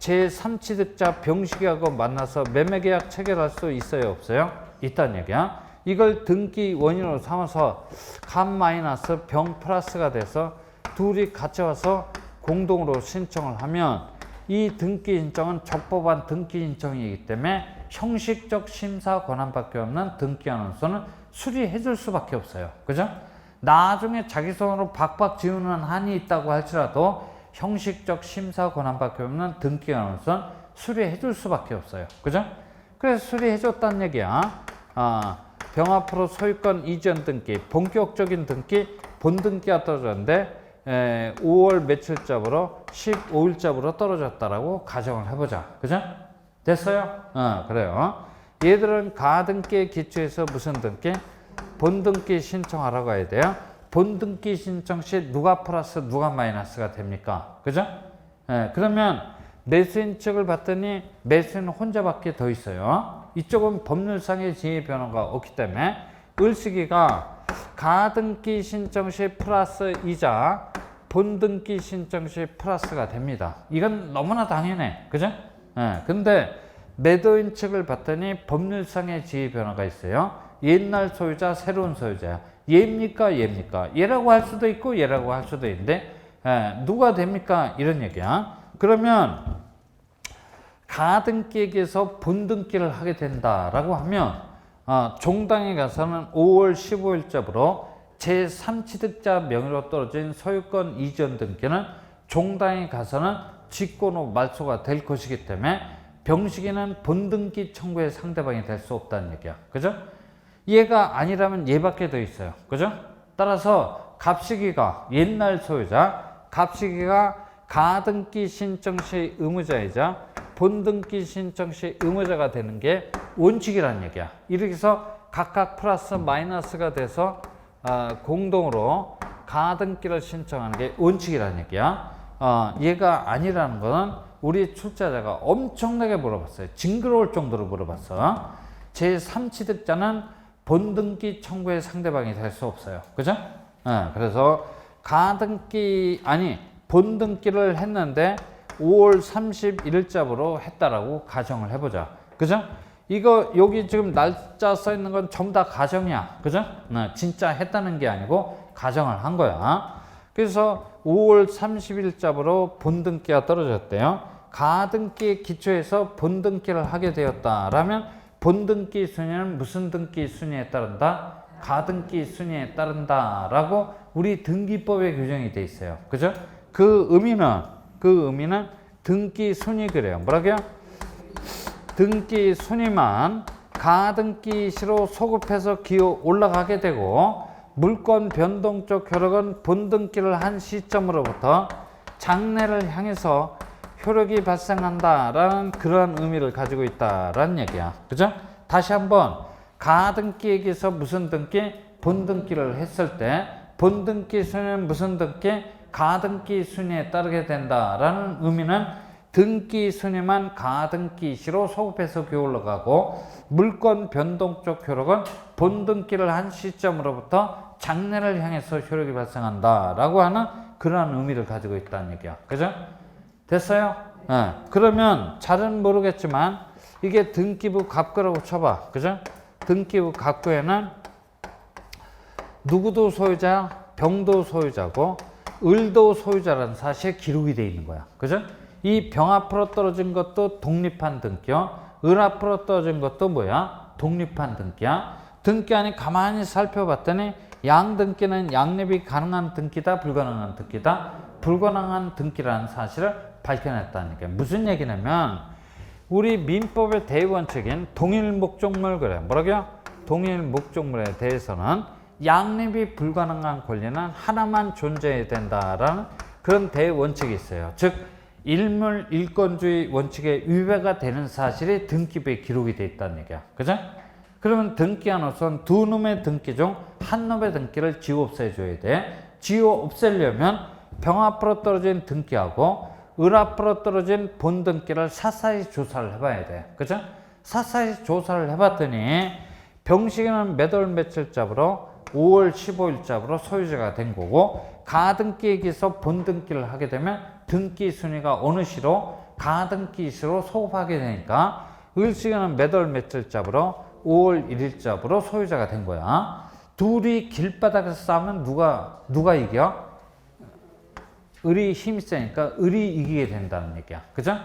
A: 제3취득자 병식하고 만나서 매매계약 체결할 수 있어요? 없어요? 있다는 얘기야. 이걸 등기 원인으로 삼아서 갑 마이너스 병 플러스가 돼서 둘이 같이 와서 공동으로 신청을 하면 이 등기 신청은 적법한 등기 신청이기 때문에 형식적 심사 권한밖에 없는 등기관원서는 수리해 줄 수밖에 없어요. 그죠? 나중에 자기 손으로 박박 지우는 한이 있다고 할지라도 형식적 심사 권한밖에 없는 등기관원서는 수리해 줄 수밖에 없어요. 그죠? 그래서 수리해 줬다는 얘기야. 병 앞으로 소유권 이전 등기, 본격적인 등기, 본등기가 떨어졌는데 5월 며칠자부로 15일자부로 떨어졌다라고 가정을 해보자. 그죠? 됐어요? 그래요. 얘들은 가등기에 기초해서 무슨 등기? 본등기 신청하라고 해야 돼요. 본등기 신청 시 누가 플러스 누가 마이너스가 됩니까? 그죠? 그러면 매수인 측을 봤더니 매수인은 혼자밖에 더 있어요. 이쪽은 법률상의 지위 변화가 없기 때문에 을시기가 가등기 신청 시 플러스 이자 본등기 신청 시 플러스가 됩니다. 이건 너무나 당연해. 그죠? 근데 매도인 측을 봤더니 법률상의 지위 변화가 있어요. 옛날 소유자, 새로운 소유자. 얘입니까? 얘입니까? 얘라고 할 수도 있고 얘라고 할 수도 있는데 누가 됩니까? 이런 얘기야. 그러면 가등기에서 본등기를 하게 된다라고 하면 종당에 가서는 5월 15일자부로 제3취득자 명의로 떨어진 소유권 이전 등기는 종당에 가서는 직권 후 말소가 될 것이기 때문에 병식이는 본등기 청구의 상대방이 될 수 없다는 얘기야. 그죠? 얘가 아니라면 얘밖에 더 있어요. 그죠? 따라서 갑식이가 옛날 소유자, 갑식이가 가등기 신청 시 의무자이자 본등기 신청 시 의무자가 되는 게 원칙이라는 얘기야. 이렇게 해서 각각 플러스 마이너스가 돼서 공동으로 가등기를 신청하는 게 원칙이라는 얘기야. 얘가 아니라는 거는 우리 출제자가 엄청나게 물어봤어요. 징그러울 정도로 물어봤어. 제3취득자는 본등기 청구의 상대방이 될 수 없어요. 그죠? 그래서 본등기를 했는데 5월 31일자로 했다라고 가정을 해보자. 그죠? 이거 여기 지금 날짜 써 있는 건 전부 다 가정이야. 그죠? 진짜 했다는 게 아니고 가정을 한 거야. 그래서 5월 30일자로 본등기가 떨어졌대요. 가등기에 기초해서 본등기를 하게 되었다라면 본등기 순위는 무슨 등기 순위에 따른다? 가등기 순위에 따른다라고 우리 등기법에 규정이 돼 있어요. 그죠? 그 의미는 등기 순위 그래요. 뭐라고요? 등기 순위만 가등기시로 소급해서 기어 올라가게 되고 물권 변동적 효력은 본등기를 한 시점으로부터 장래를 향해서 효력이 발생한다라는 그러한 의미를 가지고 있다라는 얘기야. 그죠? 다시 한번 가등기에서 무슨 등기? 본등기를 했을 때 본등기 순위는 무슨 등기? 가등기 순위에 따르게 된다라는 의미는 등기 순위만 가등기시로 소급해서 기울어 가고 물권 변동적 효력은 본등기를 한 시점으로부터 장래를 향해서 효력이 발생한다라고 하는 그러한 의미를 가지고 있다는 얘기야. 그죠? 됐어요? 그러면 잘은 모르겠지만 이게 등기부 갑구라고 쳐봐. 그죠? 등기부 갑구에는 누구도 소유자, 병도 소유자고 을도 소유자라는 사실이 기록이 되어 있는 거야. 그죠? 이 병 앞으로 떨어진 것도 독립한 등기요. 을 앞으로 떨어진 것도 뭐야? 독립한 등기야. 등기 안에 가만히 살펴봤더니 양등기는 양립이 가능한 등기다, 불가능한 등기다, 불가능한 등기라는 사실을 밝혀냈다는 게 무슨 얘기냐면 우리 민법의 대원칙인 동일 목적물 그래. 뭐라고요? 동일 목적물에 대해서는 양립이 불가능한 권리는 하나만 존재해야 된다라는 그런 대원칙이 있어요. 즉 일물 일권주의 원칙에 위배가 되는 사실이 등기부에 기록이 돼 있다는 얘기야. 그죠? 그러면 등기한으로서는 두 놈의 등기 중 한 놈의 등기를 지워 없애줘야 돼. 지워 없애려면 병 앞으로 떨어진 등기하고 을 앞으로 떨어진 본등기를 사사히 조사를 해봐야 돼. 그죠? 사사히 조사를 해봤더니 병식이는 몇 월 며칠자로 5월 15일자로 소유자가 된 거고 가등기에 기서 본등기를 하게 되면 등기 순위가 어느 시로? 가등기시로 소급하게 되니까 을시기는 몇 월 며칠자로 5월 1일자로 소유자가 된 거야. 둘이 길바닥에서 싸우면 누가 이겨? 을이 힘이 세니까 을이 이기게 된다는 얘기야. 그죠?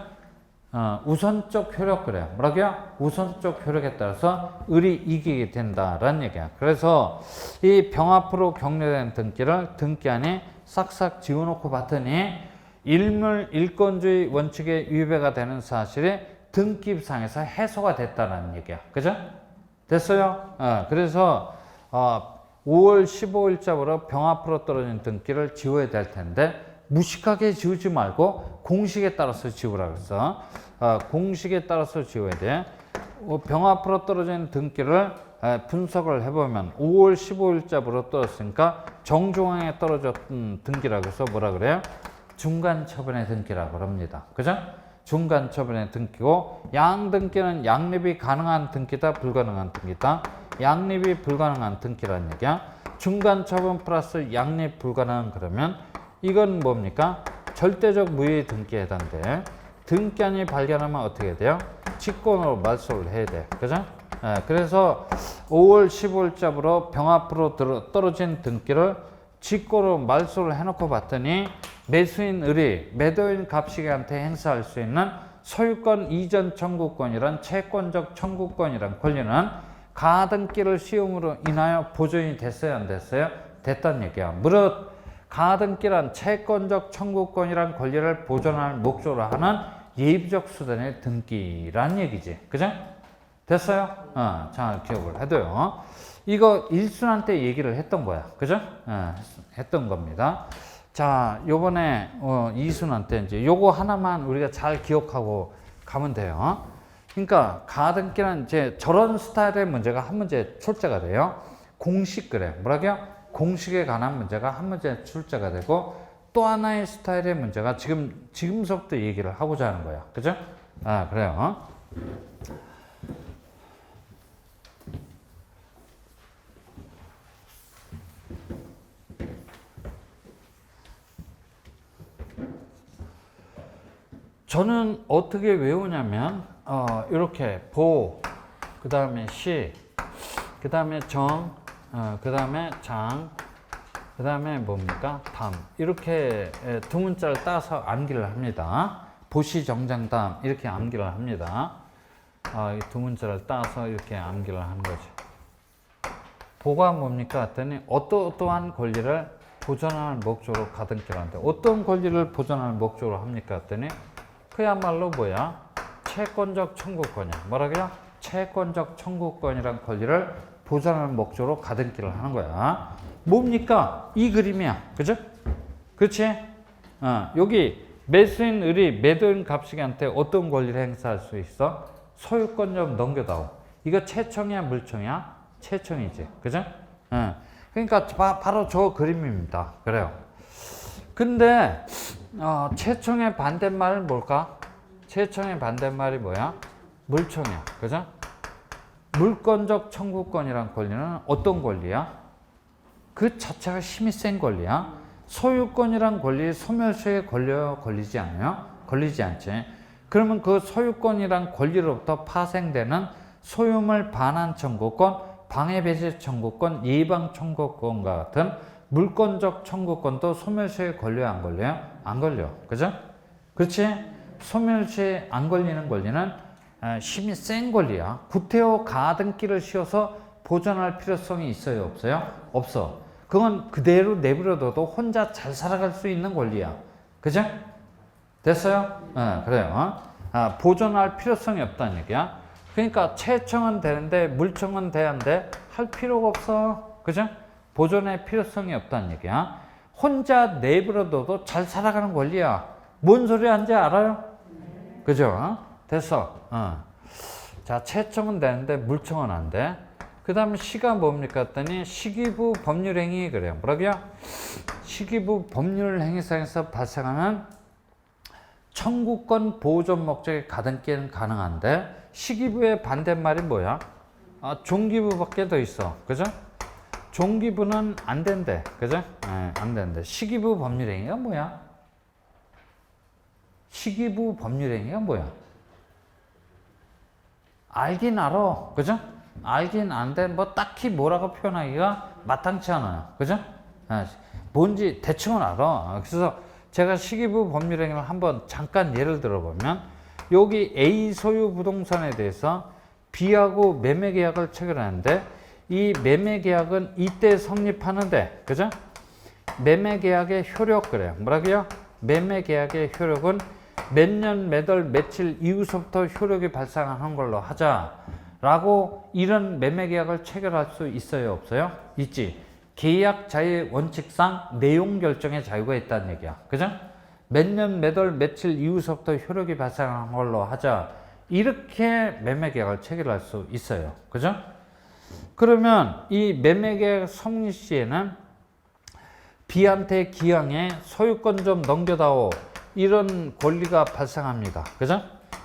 A: 우선적 효력 그래요. 뭐라고요? 우선적 효력에 따라서 을이 이기게 된다라는 얘기야. 그래서 이 병 앞으로 격려된 등기를 등기 안에 싹싹 지워놓고 봤더니 일물 일권주의 원칙에 위배가 되는 사실이 등기상에서 해소가 됐다는 얘기야. 그죠? 됐어요? 그래서 5월 15일자로 병 앞으로 떨어진 등기를 지워야 될 텐데 무식하게 지우지 말고 공식에 따라서 지우라 그랬어. 공식에 따라서 지워야 돼. 병 앞으로 떨어진 등기를 분석을 해보면 5월 15일자로 떨어졌으니까 정중앙에 떨어졌던 등기라고 해서 뭐라 그래요? 중간 처분의 등기라고 합니다. 그죠? 중간 처분의 등기고 양등기는 양립이 가능한 등기다, 불가능한 등기다. 양립이 불가능한 등기라는 얘기야. 중간 처분 플러스 양립 불가능 그러면 이건 뭡니까? 절대적 무효의 등기에 해당돼. 등기한이 발견하면 어떻게 돼요? 직권으로 말소를 해야 돼. 그죠? 그래서 5월 15일자로 병 앞으로 떨어진 등기를 직권으로 말소를 해놓고 봤더니 매수인 을이 매도인 갑식이한테 행사할 수 있는 소유권 이전 청구권이란 채권적 청구권이란 권리는 가등기를 시음으로 인하여 보존이 됐어요, 안 됐어요? 됐다는 얘기야. 무릇 가등기란 채권적 청구권이란 권리를 보존할 목적으로 하는 예비적 수단의 등기란 얘기지. 그죠? 됐어요? 잘 기억을 해둬요. 이거 1순환 때 얘기를 했던 거야. 그죠? 했던 겁니다. 자, 요번에 2순환 때 이제 요거 하나만 우리가 잘 기억하고 가면 돼요. 그러니까 가등기는 이제 저런 스타일의 문제가 한 문제 출제가 돼요. 공식 그래. 뭐라고요? 공식에 관한 문제가 한 문제 출제가 되고 또 하나의 스타일의 문제가 지금서부터 얘기를 하고자 하는 거야. 그죠? 그래요. 저는 어떻게 외우냐면 이렇게 보, 그 다음에 시, 그 다음에 정, 그 다음에 장, 그 다음에 뭡니까? 담. 이렇게 두 문자를 따서 암기를 합니다. 보시, 정장, 담 이렇게 암기를 합니다. 이 두 문자를 따서 이렇게 암기를 하는 거지. 보가 뭡니까? 했더니 어떠한 권리를 보존하는 목적으로 가등기를 하는데 어떤 권리를 보존하는 목적으로 합니까? 했더니 그야말로 뭐야? 채권적 청구권이야. 뭐라고요? 채권적 청구권이란 권리를 보존하는 목적으로 가등기를 하는 거야. 뭡니까? 이 그림이야. 그죠? 그렇지? 여기 매수인 을이 매도인 갑식이한테 어떤 권리를 행사할 수 있어? 소유권 좀 넘겨다오. 이거 채청이야, 물청이야? 채청이지. 그죠? 그러니까 바로 저 그림입니다. 그래요. 근데 채청의 반대말은 뭘까? 채청의 반대말이 뭐야? 물청이야. 그죠? 물권적 청구권이란 권리는 어떤 권리야? 그 자체가 힘이 센 권리야. 소유권이란 권리 소멸시효에 걸리지 않아요? 걸리지 않지. 그러면 그 소유권이란 권리로부터 파생되는 소유물 반환 청구권, 방해 배제 청구권, 예방 청구권과 같은 물권적 청구권도 소멸시효에 걸려요? 안 걸려요? 안 걸려. 그죠? 그렇지? 소멸시효에 안 걸리는 권리는 힘이 센 권리야. 구태여 가등기를 씌워서 보존할 필요성이 있어요? 없어요? 없어. 그건 그대로 내버려둬도 혼자 잘 살아갈 수 있는 권리야. 그죠? 됐어요? 그래요. 보존할 필요성이 없다는 얘기야. 그러니까 채청은 되는데 물청은 돼야 하는데 할 필요가 없어. 그죠? 보존의 필요성이 없다는 얘기야. 혼자 내버려둬도 잘 살아가는 권리야. 뭔 소리 하는지 알아요? 그죠? 됐어. 자, 채청은 되는데 물청은 안 돼. 그 다음에 시가 뭡니까? 했더니 시기부 법률행위 그래요. 뭐라고요? 시기부 법률행위상에서 발생하는 청구권 보존 목적의 가등기는 가능한데 시기부의 반대말이 뭐야? 종기부밖에 더 있어. 그죠? 종기부는 안 된대. 그죠? 안 된대. 시기부 법률행위가 뭐야? 시기부 법률행위가 뭐야? 알긴 알아. 그죠? 알긴 아는데 뭐 딱히 뭐라고 표현하기가 마땅치 않아요. 그죠? 뭔지 대충은 알아. 그래서 제가 시기부 법률행위를 한번 잠깐 예를 들어보면 여기 A 소유 부동산에 대해서 B하고 매매계약을 체결하는데 이 매매계약은 이때 성립하는데 그죠? 매매계약의 효력 그래요. 뭐라고요? 매매계약의 효력은 몇 년 몇 월 며칠 이후서부터 효력이 발생하는 걸로 하자 라고 이런 매매계약을 체결할 수 있어요? 없어요? 있지. 계약 자유의 원칙상 내용 결정의 자유가 있다는 얘기야. 그죠? 몇 년 몇 월 며칠 이후서부터 효력이 발생하는 걸로 하자. 이렇게 매매계약을 체결할 수 있어요. 그죠? 그러면 이 매매계약 성립 시에는 B한테 기왕에 소유권 좀 넘겨다오. 이런 권리가 발생합니다. 그죠?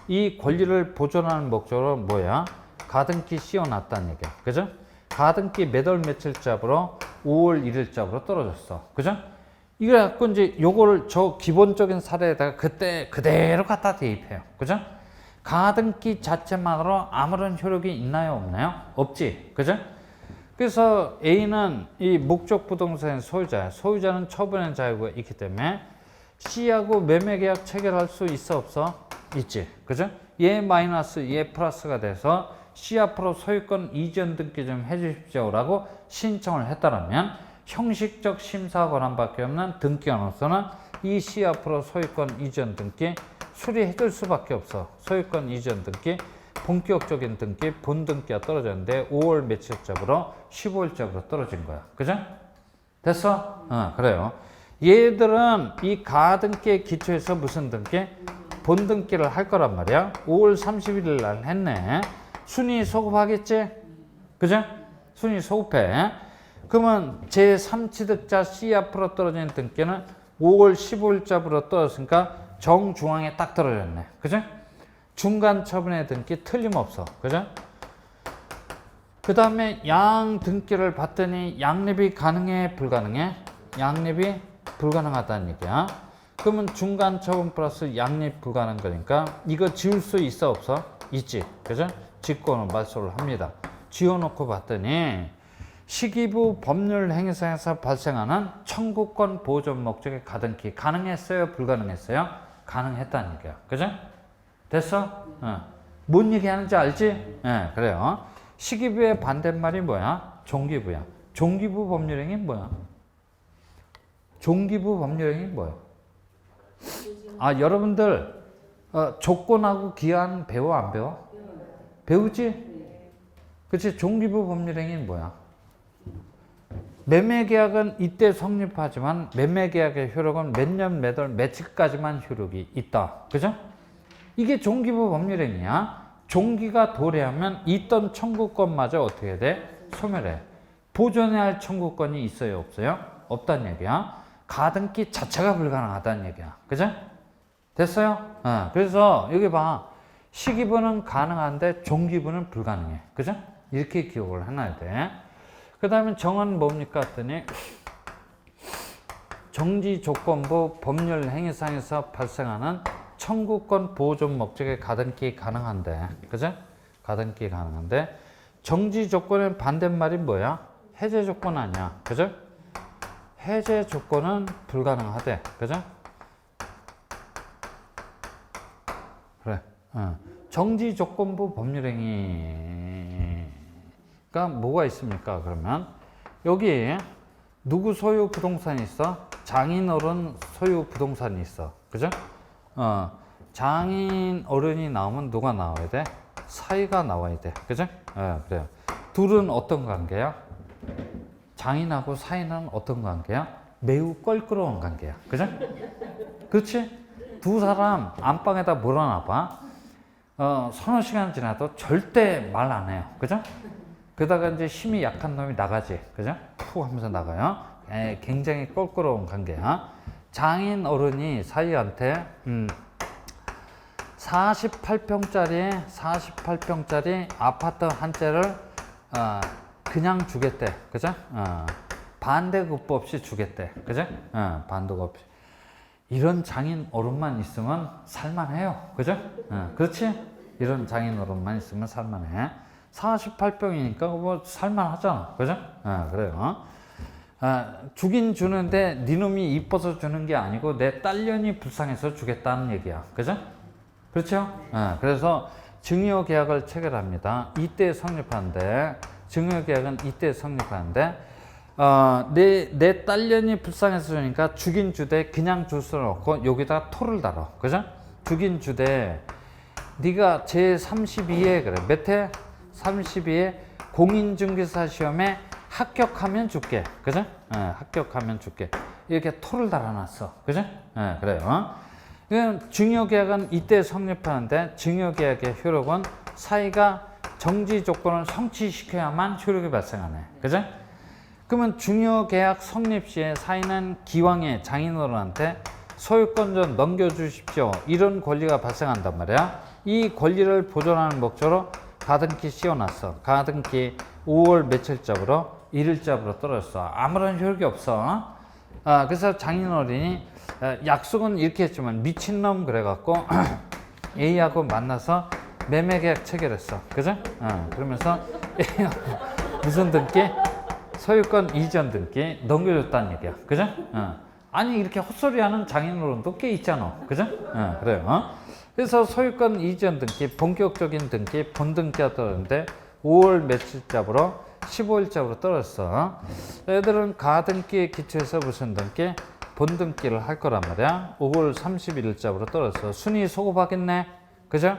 A: 이 권리를 보존하는 목적으로 뭐야? 가등기 씌워놨다는 얘기야. 그죠? 가등기 몇 월 며칠자로 5월 1일자로 떨어졌어. 그죠? 이거 갖고 이제 요거를 저 기본적인 사례에다가 그때 그대로 갖다 대입해요. 그죠? 가등기 자체만으로 아무런 효력이 있나요? 없나요? 없지. 그죠? 그래서 A는 이 목적 부동산의 소유자야. 소유자는 처분의 자유가 있기 때문에 C하고 매매계약 체결할 수 있어? 없어? 있지. 그죠? 얘 마이너스 얘 플러스가 돼서 C 앞으로 소유권 이전 등기 좀 해주십시오 라고 신청을 했다면 형식적 심사 권한밖에 없는 등기관으로서는 이 C 앞으로 소유권 이전 등기 수리해줄 수밖에 없어. 소유권 이전 등기, 본격적인 등기, 본등기가 떨어졌는데 5월 며칠자부로 15일자부로 떨어진 거야. 그죠? 됐어? 그래요. 얘들은 이 가등기에 기초해서 무슨 등기? 본등기를 할 거란 말이야. 5월 31일 날 했네. 순위 소급하겠지? 그죠? 순위 소급해. 그러면 제3취득자 C 앞으로 떨어진 등기는 5월 15일자부로 떨어졌으니까 정중앙에 딱 떨어졌네. 그죠? 중간 처분의 등기 틀림없어. 그죠? 그 다음에 양 등기를 봤더니 양립이 가능해? 불가능해? 양립이 불가능하다는 얘기야. 그러면 중간 처분 플러스 양립 불가능 거니까 이거 지울 수 있어? 없어? 있지. 그죠? 직권은 말소를 합니다. 지어놓고 봤더니 시기부 법률 행사에서 발생하는 청구권 보존 목적의 가등기 가능했어요? 불가능했어요? 가능했다는 얘기야. 그죠? 됐어? 뭔 얘기하는지 알지? 그래요. 시기부의 반대말이 뭐야? 종기부야. 종기부 법률행위 뭐야? 종기부 법률행위 뭐야? 여러분들 조건하고 기한 배워 안 배워? 배우지? 그치? 종기부 법률행위는 뭐야? 매매계약은 이때 성립하지만 매매계약의 효력은 몇 년, 몇 월, 며칠까지만 효력이 있다. 그죠? 이게 종기부 법률행위야. 종기가 도래하면 있던 청구권마저 어떻게 돼? 소멸해. 보존해야 할 청구권이 있어요? 없어요? 없다는 얘기야. 가등기 자체가 불가능하다는 얘기야. 그죠? 됐어요? 그래서 여기 봐. 시기부는 가능한데 종기부는 불가능해. 그죠? 이렇게 기억을 해놔야 돼. 그 다음에 정은 뭡니까 했더니 정지조건부 법률 행위상에서 발생하는 청구권 보존 목적의 가등기 가능한데, 그죠? 가등기 가능한데 정지조건의 반대말이 뭐야? 해제 조건 아니야. 그죠? 해제 조건은 불가능하대. 그죠? 그래. 정지조건부 법률행위가 뭐가 있습니까? 그러면 여기 누구 소유 부동산이 있어? 장인 어른 소유 부동산이 있어. 그죠? 장인 어른이 나오면 누가 나와야 돼? 사이가 나와야 돼. 그죠? 그래요. 둘은 어떤 관계야? 장인하고 사이는 어떤 관계야? 매우 껄끄러운 관계야. 그죠? 그렇지? 두 사람 안방에다 몰아놔봐. 서너 시간 지나도 절대 말 안 해요. 그죠? 그러다가 이제 힘이 약한 놈이 나가지. 그죠? 푸 하면서 나가요. 굉장히 껄끄러운 관계야. 장인 어른이 사이한테 48평짜리 아파트 한 채를 그냥 주겠대. 그죠? 반대급부 없이 주겠대. 그죠? 반대급 없이. 이런 장인 어른만 있으면 살만해요. 그죠? 그렇지? 이런 장인 어른만 있으면 살만해. 48평이니까 뭐 살만하잖아. 그죠? 그래요. 주긴 주는데 니놈이 이뻐서 주는 게 아니고 내 딸년이 불쌍해서 주겠다는 얘기야. 그죠? 그렇죠? 그래서 증여계약을 체결합니다. 이때 성립하는데 증여계약은 이때 성립하는데 내 딸년이 불쌍해서 주니까 주긴 주되 그냥 줄 수는 없고 여기다 토를 달아. 그죠? 주긴 주되 네가 제32회 그래. 몇 회? 32회 공인중개사 시험에 합격하면 줄게. 그죠? 합격하면 줄게. 이렇게 토를 달아놨어. 그죠? 그래요. 증여계약은 이때 성립하는데 증여계약의 효력은 사이가 정지 조건을 성취시켜야만 효력이 발생하네. 그죠? 그러면 증여계약 성립 시에 사이는 기왕에 장인어른한테 소유권 좀 넘겨주십시오. 이런 권리가 발생한단 말이야. 이 권리를 보존하는 목적으로 가등기 씌워놨어. 가등기 5월 며칠자부로 1일자부로 떨어졌어. 아무런 효력이 없어. 그래서 장인어른이 약속은 이렇게 했지만 미친놈 그래갖고 A하고 만나서 매매계약 체결했어. 그죠? 그러면서 무슨 등기? 소유권 이전 등기 넘겨줬다는 얘기야. 그죠? 아니 이렇게 헛소리하는 장인어른도 꽤 있잖아. 그죠? 그래요. 그래서 소유권 이전 등기, 본격적인 등기, 본등기가 떨어졌는데 5월 며칠자부로 15일자부로 떨어졌어. 애들은 가등기에 기초해서 무슨 등기? 본등기를 할 거란 말이야. 5월 31일자로 떨어져 순위 소급하겠네. 그죠?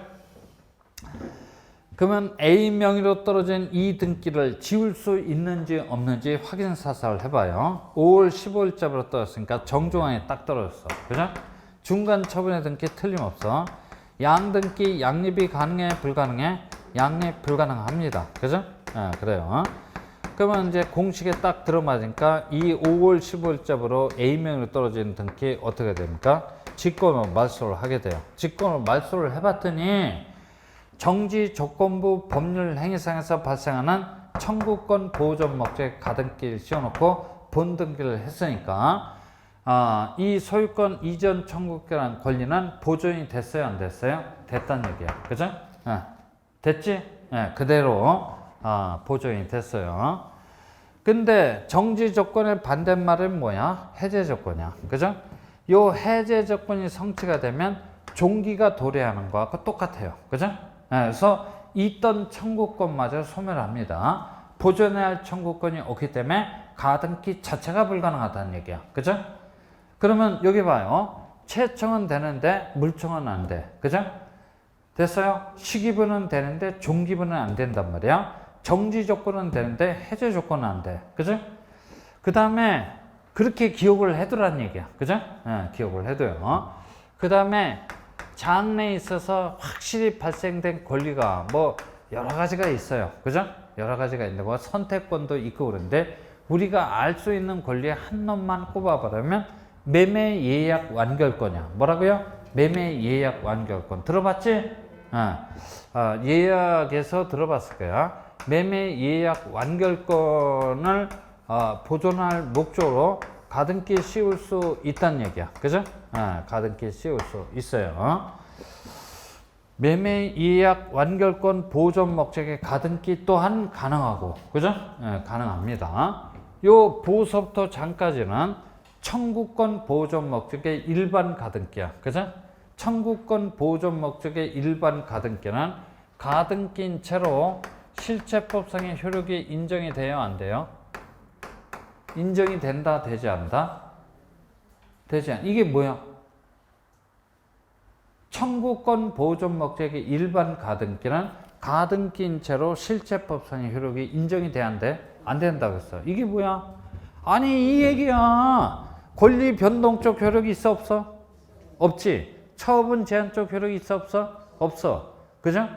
A: 그러면 A 명의로 떨어진 이 등기를 지울 수 있는지 없는지 확인 사살을 해봐요. 5월 15일자로 떨어졌으니까 정중앙에 딱 떨어졌어. 그죠? 중간 처분의 등기 틀림없어. 양등기 양립이 가능해 불가능해? 양립 불가능합니다. 그죠? 그래요. 그러면 이제 공식에 딱 들어맞으니까 이 5월 15일자로 A명으로 떨어진 등기 어떻게 됩니까? 직권으로 말소를 하게 돼요. 직권으로 말소를 해봤더니 정지 조건부 법률 행위상에서 발생하는 청구권 보호전 목적 가등기를 씌워놓고 본등기를 했으니까 이 소유권 이전 청구권이라는 권리는 보존이 됐어요, 안 됐어요? 됐다는 얘기야. 그죠? 됐지? 그대로 보존이 됐어요. 근데 정지 조건의 반대말은 뭐야? 해제 조건이야. 그죠? 요 해제 조건이 성취가 되면 종기가 도래하는 거하고 똑같아요. 그죠? 그래서 있던 청구권마저 소멸합니다. 보존해야 할 청구권이 없기 때문에 가등기 자체가 불가능하다는 얘기야. 그죠? 그러면 여기 봐요. 채청은 되는데 물청은 안 돼. 그죠? 됐어요? 시기분은 되는데 종기분은 안 된단 말이야. 정지 조건은 되는데 해제 조건은 안 돼. 그죠? 그 다음에 그렇게 기억을 해두라는 얘기야. 그죠? 기억을 해둬요. 그 다음에 장래에 있어서 확실히 발생된 권리가 뭐 여러 가지가 있어요. 그죠? 여러 가지가 있는데 뭐 선택권도 있고 그런데 우리가 알 수 있는 권리의 한 놈만 꼽아보려면 매매 예약 완결권이야. 뭐라고요? 매매 예약 완결권. 들어봤지? 예약에서 들어봤을 거야. 매매 예약 완결권을 보존할 목적으로 가등기에 씌울 수 있다는 얘기야. 그죠? 가등기에 씌울 수 있어요. 매매 예약 완결권 보존 목적의 가등기 또한 가능하고, 그죠? 가능합니다. 요 보호서부터 장까지는 청구권 보존 목적의 일반 가등기야. 그죠? 청구권 보존 목적의 일반 가등기는 가등기인 채로 실체법상의 효력이 인정이 돼요, 안 돼요? 인정이 된다, 되지 않다? 되지 않. 이게 뭐야? 청구권 보존 목적의 일반 가등기는 가등기인 채로 실체법상의 효력이 인정이 돼야 안 돼? 안 된다고 했어. 이게 뭐야? 아니, 이 얘기야. 권리 변동적 효력이 있어, 없어? 없지. 처분 제한적 효력이 있어, 없어? 없어. 그죠?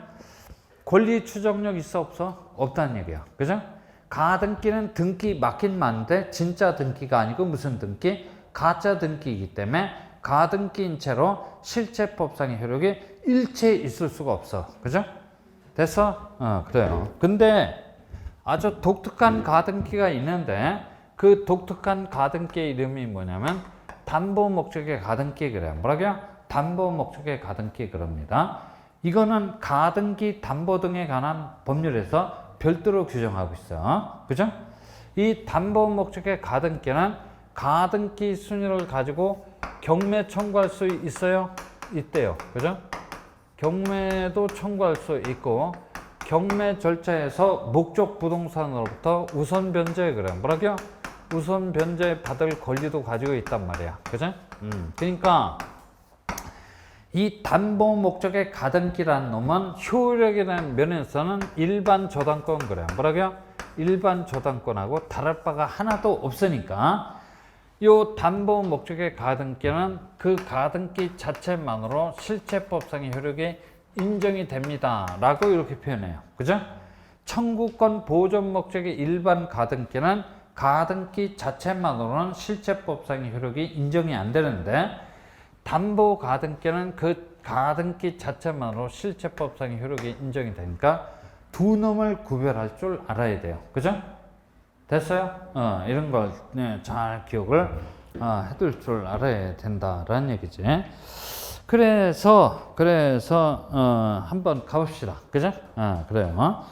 A: 권리 추정력 있어, 없어? 없다는 얘기야. 그죠? 가등기는 등기 맞긴 맞는데 진짜 등기가 아니고 무슨 등기? 가짜 등기이기 때문에 가등기인 채로 실체법상의 효력이 일체 있을 수가 없어. 그죠? 됐어? 그래요. 근데 아주 독특한 가등기가 있는데 그 독특한 가등기의 이름이 뭐냐면 담보 목적의 가등기 그래요. 뭐라고요? 담보 목적의 가등기 그럽니다. 이거는 가등기 담보 등에 관한 법률에서 별도로 규정하고 있어. 그죠? 이 담보 목적의 가등기는 가등기 순위를 가지고 경매 청구할 수 있어요? 있대요. 그죠? 경매도 청구할 수 있고 경매 절차에서 목적 부동산으로부터 우선 변제 그래요. 뭐라고요? 우선 변제 받을 권리도 가지고 있단 말이야. 그죠? 그러니까 이 담보 목적의 가등기라는 놈은 효력이라는 면에서는 일반 저당권 그래요. 뭐라고요? 일반 저당권하고 다를 바가 하나도 없으니까 요 담보 목적의 가등기는 그 가등기 자체만으로 실체법상의 효력이 인정이 됩니다. 라고 이렇게 표현해요. 그죠? 청구권 보존 목적의 일반 가등기는 가등기 자체만으로는 실체법상의 효력이 인정이 안 되는데 담보 가등기는 그 가등기 자체만으로 실체법상의 효력이 인정이 되니까 두 놈을 구별할 줄 알아야 돼요. 그죠? 됐어요? 이런 걸 잘 기억을 해둘 줄 알아야 된다라는 얘기지. 그래서 한번 가봅시다. 그죠? 그래요.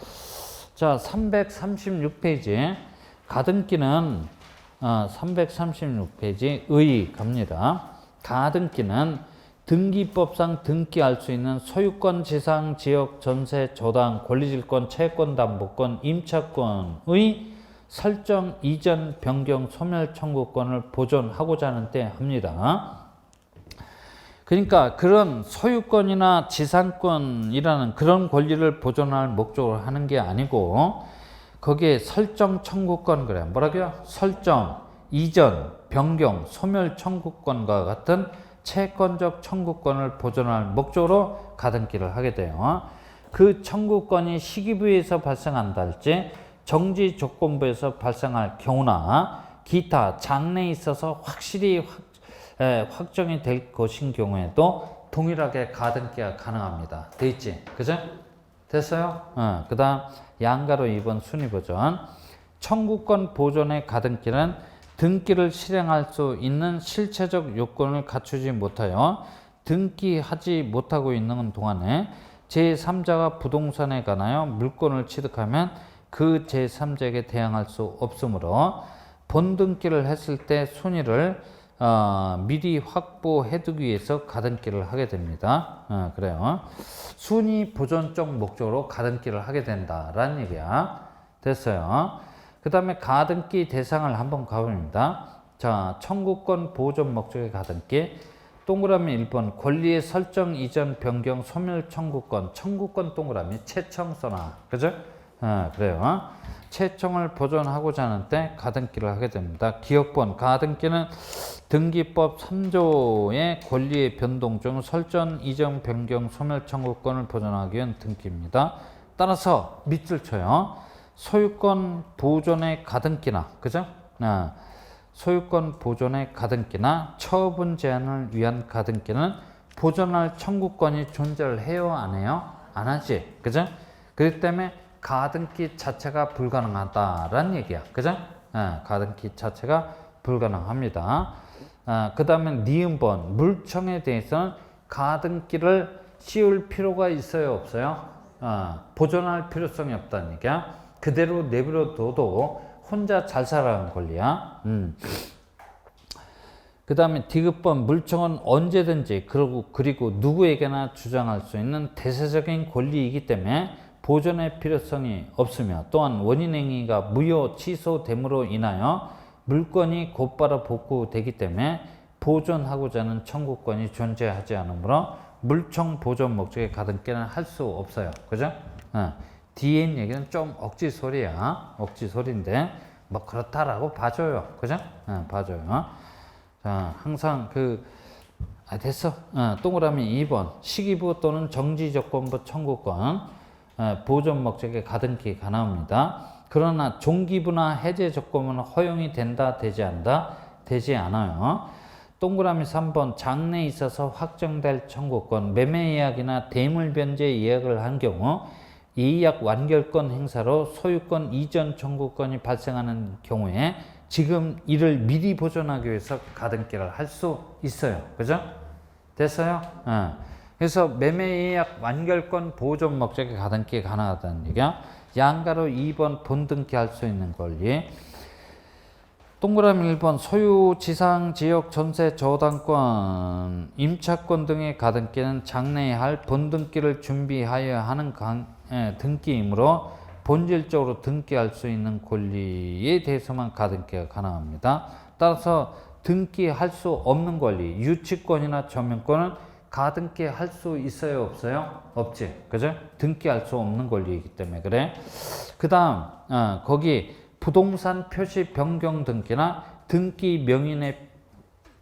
A: 자, 336페이지 가등기는 336페이지 의 갑니다. 가등기는 등기법상 등기할 수 있는 소유권, 지상, 지역, 전세, 조당, 권리질권, 채권, 담보권, 임차권의 설정 이전 변경 소멸 청구권을 보존하고자 하는 때 합니다. 그러니까 그런 소유권이나 지상권이라는 그런 권리를 보존할 목적으로 하는 게 아니고 거기에 설정 청구권 그래. 뭐라고요? 설정, 이전, 변경, 소멸 청구권과 같은 채권적 청구권을 보존할 목적으로 가등기를 하게 돼요. 그 청구권이 시기부에서 발생한다 할지 정지 조건부에서 발생할 경우나 기타 장래에 있어서 확실히 확정이 될 것인 경우에도 동일하게 가등기가 가능합니다. 돼 있지? 그죠? 됐어요? 그 다음 양가로 2번 순위 버전. 청구권 보존의 가등기는 등기를 실행할 수 있는 실체적 요건을 갖추지 못하여 등기하지 못하고 있는 동안에 제3자가 부동산에 관하여 물건을 취득하면 그 제3자에게 대항할 수 없으므로 본등기를 했을 때 순위를 미리 확보해두기 위해서 가등기를 하게 됩니다. 그래요. 순위 보존적 목적으로 가등기를 하게 된다라는 얘기야. 됐어요. 그 다음에 가등기 대상을 한번 가봅니다. 자, 청구권 보존 목적의 가등기. 동그라미 1번 권리의 설정 이전 변경 소멸 청구권. 청구권 동그라미 채청 써놔. 그죠? 그래요. 채청을 보존하고자 하는 때 가등기를 하게 됩니다. 기억번 가등기는 등기법 3조의 권리의 변동 중 설정 이전 변경 소멸 청구권을 보존하기 위한 등기입니다. 따라서 밑줄 쳐요. 소유권 보존의 가등기나 그죠? 소유권 보존의 가등기나 처분 제한을 위한 가등기는 보존할 청구권이 존재를 해요? 안 해요? 안 하지. 그죠? 그렇기 때문에 가등기 자체가 불가능하다라는 얘기야. 그죠? 가등기 자체가 불가능합니다. 그 다음에 니은번 물청에 대해서는 가등기를 씌울 필요가 있어요? 없어요? 보존할 필요성이 없다는 얘기야. 그대로 내버려둬도 혼자 잘 살아가는 권리야. 그 다음에 디귿번 물청은 언제든지 그리고 누구에게나 주장할 수 있는 대세적인 권리이기 때문에 보존의 필요성이 없으며 또한 원인행위가 무효 취소됨으로 인하여 물건이 곧바로 복구되기 때문에 보존하고자 하는 청구권이 존재하지 않으므로 물청 보존 목적의 가등기는 할 수 없어요. 그죠? 뒤에 있는 얘기는 좀 억지 소리야. 억지 소리인데 뭐 그렇다라고 봐줘요. 그죠? 봐줘요. 자, 항상 됐어. 동그라미 2번 시기부 또는 정지조건부 청구권 보존 목적의 가등기 가능합니다. 그러나 종기부나 해제 조건은 허용이 된다, 되지 않다, 되지 않아요. 동그라미 3번 장래에 있어서 확정될 청구권 매매 예약이나 대물 변제 예약을 한 경우 예약 완결권 행사로 소유권 이전 청구권이 발생하는 경우에 지금 이를 미리 보존하기 위해서 가등기를 할 수 있어요. 그죠? 됐어요? 그래서 매매 예약 완결권 보존 목적의 가등기가 가능하다는 얘기야. 양가로 2번 본등기 할 수 있는 권리. 동그라미 1번 소유 지상 지역 전세 저당권 임차권 등의 가등기는 장래에 할 본등기를 준비하여야 하는 등기이므로 본질적으로 등기할 수 있는 권리에 대해서만 가등기가 가능합니다. 따라서 등기할 수 없는 권리 유치권이나 전면권은 가등기 할 수 있어요? 없어요? 없지. 그죠? 등기할 수 없는 권리이기 때문에 그래. 그 다음 거기 부동산 표시 변경 등기나 등기 명인의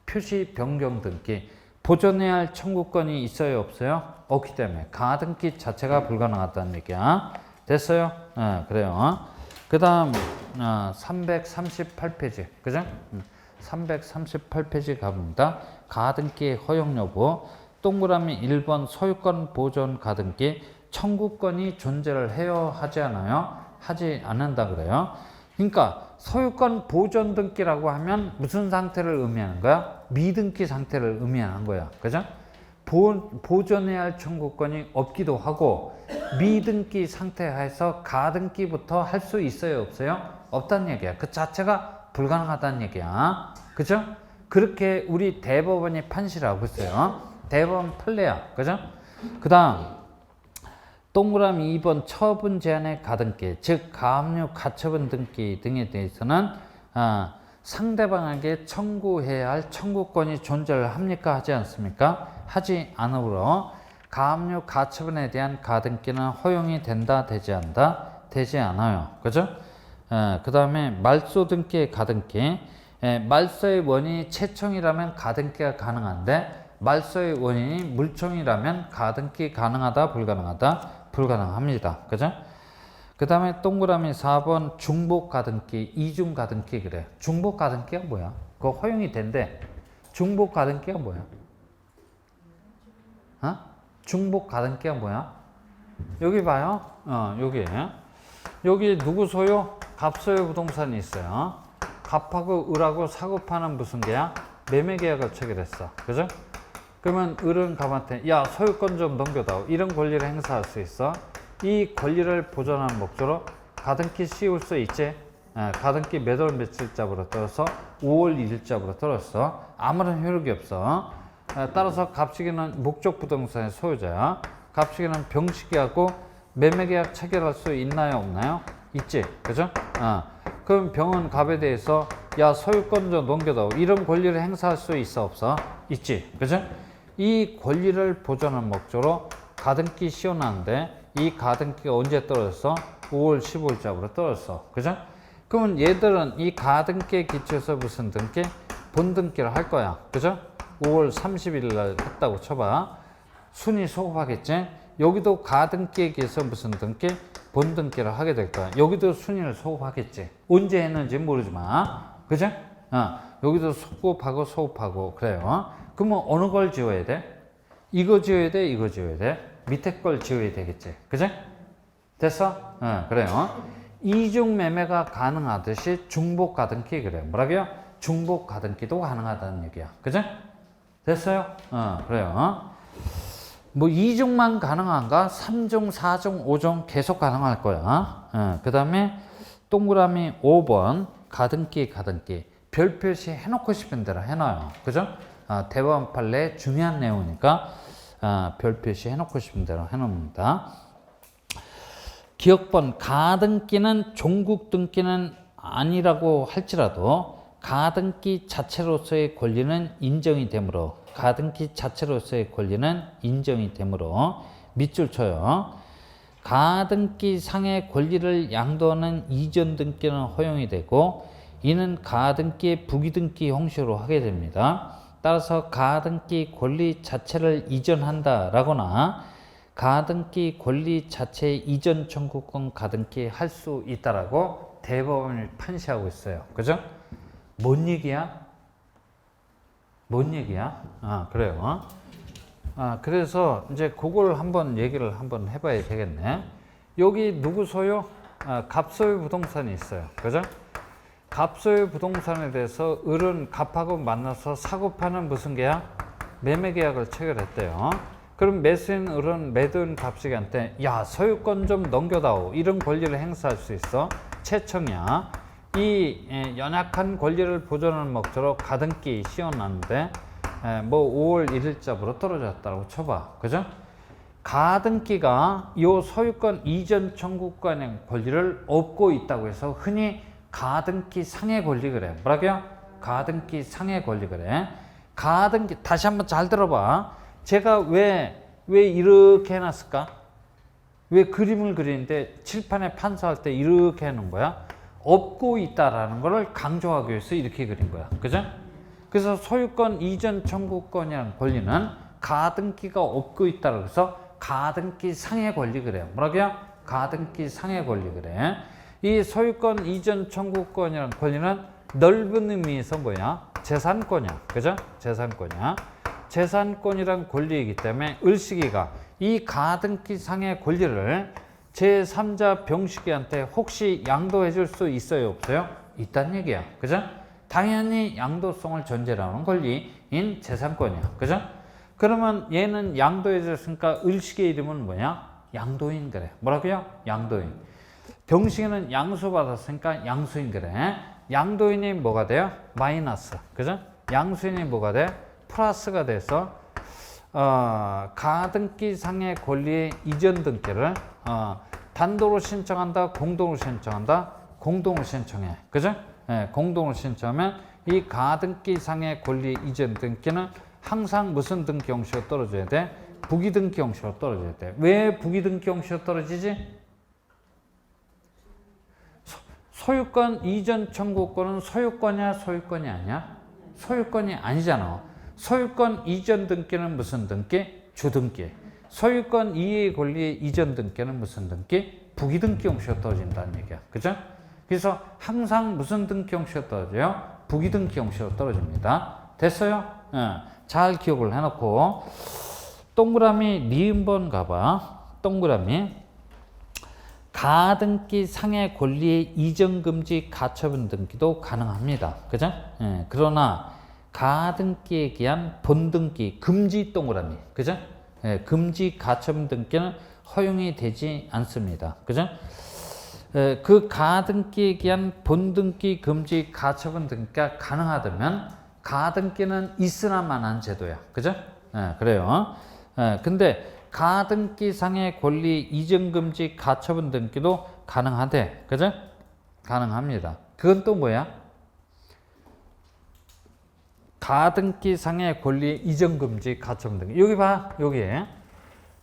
A: 표시 변경 등기 보존해야 할 청구권이 있어요? 없어요? 없기 때문에 가등기 자체가 불가능하다는 얘기야. 됐어요? 그래요. 그 다음 338페이지 그죠? 338페이지 가봅니다. 가등기 허용 여부 동그라미 1번 소유권 보존 가등기 청구권이 존재를 해요? 하지 않아요? 하지 않는다 그래요. 그러니까 소유권 보존 등기라고 하면 무슨 상태를 의미하는 거야? 미등기 상태를 의미하는 거야. 그죠? 보존해야 할 청구권이 없기도 하고 미등기 상태에서 가등기부터 할 수 있어요? 없어요? 없다는 얘기야. 그 자체가 불가능하다는 얘기야. 그죠? 그렇게 우리 대법원이 판시를 하고 있어요. 대법원 판례야. 그죠? 그 다음 동그라미 2번 처분 제한의 가등기, 즉 가압류 가처분 등기 등에 대해서는 상대방에게 청구해야 할 청구권이 존재를 합니까? 하지 않습니까? 하지 않으므로 가압류 가처분에 대한 가등기는 허용이 된다, 되지 않다? 되지 않아요. 그죠? 그 다음에 말소 등기의 가등기, 말소의 원인이 채청이라면 가등기가 가능한데 말소의 원인이 물청이라면 가등기 가능하다, 불가능하다? 불가능합니다. 그죠? 그 다음에 동그라미 4번 중복 가등기, 이중 가등기 그래. 중복 가등기가 뭐야? 그거 허용이 된대. 중복 가등기가 뭐야? 중복 가등기가 뭐야? 여기 봐요. 여기 누구 소유? 갑소유 부동산이 있어요. 갑하고 을하고 사고 파는 무슨 계약? 매매 계약을 체결했어. 그죠? 그러면 을은 갑한테 야 소유권 좀 넘겨다오. 이런 권리를 행사할 수 있어. 이 권리를 보존하는 목적으로 가등기 씌울 수 있지. 가등기 몇 월 며칠자부로 떨어서 5월 1일자부로 떨었어. 아무런 효력이 없어. 따라서 갑식이는 목적 부동산의 소유자야. 갑식이는 병식이하고 매매계약 체결할 수 있나요, 없나요? 있지, 그죠? 그럼 병은 갑에 대해서 야 소유권 좀 넘겨다오. 이런 권리를 행사할 수 있어, 없어? 있지, 그죠? 이 권리를 보존하는 목적으로 가등기 씌워놨는데 이 가등기가 언제 떨어졌어? 5월 15일자부로 떨어졌어, 그죠? 그러면 얘들은 이 가등기에 기초해서 무슨 등기? 본등기를 할 거야, 그죠? 5월 30일 날 했다고 쳐봐. 순위 소급하겠지? 여기도 가등기에 기해서 무슨 등기? 본등기를 하게 될 거야. 여기도 순위를 소급하겠지. 언제 했는지 모르지만, 그죠? 여기도 소급하고 그래요. 그러면 어느 걸 지워야 돼? 이거 지워야 돼, 이거 지워야 돼? 밑에 걸 지워야 되겠지. 그죠? 됐어? 그래요. 이중 매매가 가능하듯이 중복 가등기 그래. 뭐라고요? 중복 가등기도 가능하다는 얘기야. 그죠? 됐어요? 그래요. 뭐 2중만 가능한가? 3중, 4중, 5중 계속 가능할 거야. 그 다음에 동그라미 5번 가등기. 별 표시 해놓고 싶은 대로 해놔요. 그죠? 대법원 판례 중요한 내용이니까 별 표시 해놓고 싶은 대로 해놓습니다. 기억번 가등기는 종국 등기는 아니라고 할지라도 가등기 자체로서의 권리는 인정이 되므로 밑줄 쳐요. 가등기 상의 권리를 양도하는 이전 등기는 허용이 되고 이는 가등기의 부기등기 형식으로 하게 됩니다. 따라서 가등기 권리 자체를 이전한다 라거나 가등기 권리 자체 이전 청구권 가등기 할 수 있다라고 대법원이 판시하고 있어요. 그죠? 뭔 얘기야? 그래요. 그래서 이제 그걸 한번 얘기를 한번 해봐야 되겠네. 여기 누구 소유? 갑소유 부동산이 있어요. 그죠? 갑소유 부동산에 대해서 을은 갑하고 만나서 사고 파는 무슨 계약? 매매 계약을 체결했대요. 그럼 매수인 을은 매도인 갑식한테 야 소유권 좀 넘겨다오. 이런 권리를 행사할 수 있어. 채청이야. 이 연약한 권리를 보존하는 목적으로 가등기 씌워놨는데 뭐 5월 1일자부로 떨어졌다고 쳐봐. 그죠? 가등기가 이 소유권 이전 청구권의 권리를 얻고 있다고 해서 흔히 가등기 상의 권리 그래. 뭐라고요? 가등기 상의 권리 그래. 가등기 다시 한번 잘 들어봐. 제가 왜 이렇게 해놨을까? 왜 그림을 그리는데 칠판에 판서할 때 이렇게 해놓은 거야? 얻고 있다라는 것을 강조하기 위해서 이렇게 그린 거야. 그죠? 그래서 소유권 이전 청구권이라는 권리는 가등기가 얻고 있다고 해서 가등기 상의 권리 그래요. 뭐라고요? 가등기 상의 권리 그래. 이 소유권 이전 청구권이라는 권리는 넓은 의미에서 뭐야? 재산권이야. 그죠? 재산권이야. 재산권이란 권리이기 때문에 을식이가 이 가등기 상의 권리를 제3자 병식이한테 혹시 양도해 줄 수 있어요? 없어요? 있다는 얘기야. 그죠? 당연히 양도성을 전제로 하는 권리인 재산권이야. 그죠? 그러면 얘는 양도해 줬으니까 을식의 이름은 뭐냐? 양도인 그래. 뭐라고요? 양도인. 병식이는 양수받았으니까 양수인 그래. 양도인이 뭐가 돼요? 마이너스. 그죠? 양수인이 뭐가 돼? 플러스가 돼서 가등기상의 권리의 이전 등기를 단독으로 신청한다, 공동으로 신청한다, 공동으로 신청해. 그죠? 예, 공동으로 신청하면 이 가등기상의 권리 이전 등기는 항상 무슨 등기 형식으로 떨어져야 돼? 부기등기 형식으로 떨어져야 돼. 왜 부기등기 형식으로 떨어지지? 소유권 이전 청구권은 소유권이야, 소유권이 아니야? 소유권이 아니잖아. 소유권 이전 등기는 무슨 등기? 주등기. 소유권 이의 권리의 이전 등기는 무슨 등기? 부기등기 형식으로 떨어진다는 얘기야. 그죠? 그래서 항상 무슨 등기 형식으로 떨어져요? 부기등기 형식으로 떨어집니다. 됐어요? 잘 기억을 해놓고 동그라미 니은번 가봐. 동그라미 가등기 상의 권리의 이전 금지 가처분 등기도 가능합니다. 그죠? 그러나 가등기에 기한 본등기 금지 동그라미. 그죠? 금지 가처분 등기는 허용이 되지 않습니다. 그죠? 그 가등기에 기한 본등기 금지 가처분 등기가 가능하다면 가등기는 있으나마나한 제도야. 그죠? 그래요. 근데 가등기상의 권리 이전 금지 가처분 등기도 가능하대. 그죠? 가능합니다. 그건 또 뭐야? 가등기상의 권리 이전 금지 가처분 등기. 여기 봐. 여기에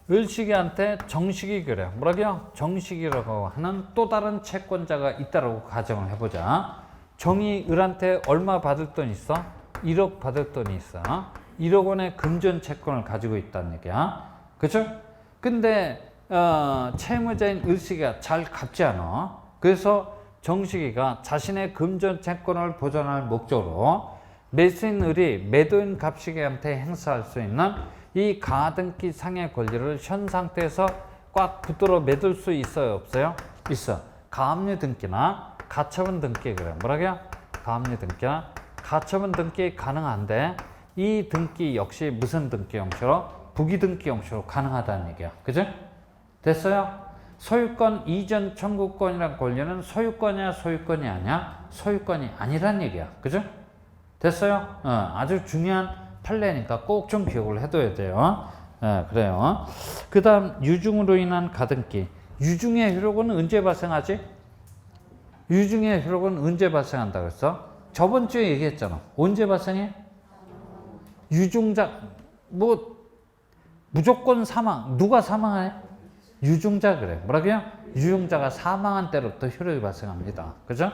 A: 을식이한테 정식이 그래. 뭐라고요? 정식이라고 하는 또 다른 채권자가 있다라고 가정을 해보자. 정이 을한테 얼마 받을 돈 있어? 1억 받을 돈이 있어. 1억 원의 금전 채권을 가지고 있다는 얘기야. 그죠? 근데 채무자인 을식이가 잘 갚지 않아. 그래서 정식이가 자신의 금전 채권을 보존할 목적으로 매수인 을이 매도인 갑식이한테 행사할 수 있는 이 가등기 상의 권리를 현 상태에서 꽉 붙들어 매둘 수 있어요? 없어요? 있어. 가압류 등기나 가처분 등기. 그래. 뭐라고요? 가압류 등기나 가처분 등기 가능한데 이 등기 역시 무슨 등기 형식으로? 부기등기 형식으로 가능하다는 얘기야. 그죠? 됐어요? 소유권 이전 청구권이라는 권리는 소유권이야, 소유권이 아니야? 소유권이 아니란 얘기야. 그죠? 됐어요? 아주 중요한 판례니까 꼭 좀 기억을 해둬야 돼요. 그래요. 그 다음 유증으로 인한 가등기. 유증의 효력은 언제 발생하지? 유증의 효력은 언제 발생한다 그랬어? 저번 주에 얘기했잖아. 언제 발생해? 유증자, 무조건 사망. 누가 사망해? 유증자 그래. 뭐라고요? 유증자가 사망한 때로부터 효력이 발생합니다. 그죠?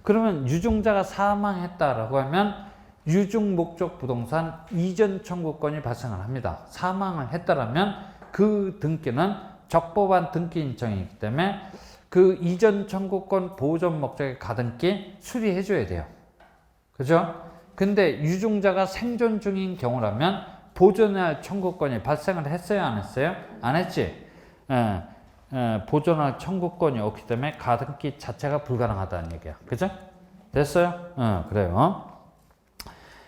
A: 그러면 유증자가 사망했다라고 하면 유증 목적 부동산 이전 청구권이 발생을 합니다. 사망을 했다라면 그 등기는 적법한 등기 인정이기 때문에 그 이전 청구권 보존 목적의 가등기 수리해 줘야 돼요. 그죠? 근데 유증자가 생존 중인 경우라면 보존해야 할 청구권이 발생을 했어요? 안 했어요? 안 했지? 보존할 청구권이 없기 때문에 가등기 자체가 불가능하다는 얘기야. 그죠? 됐어요? 그래요.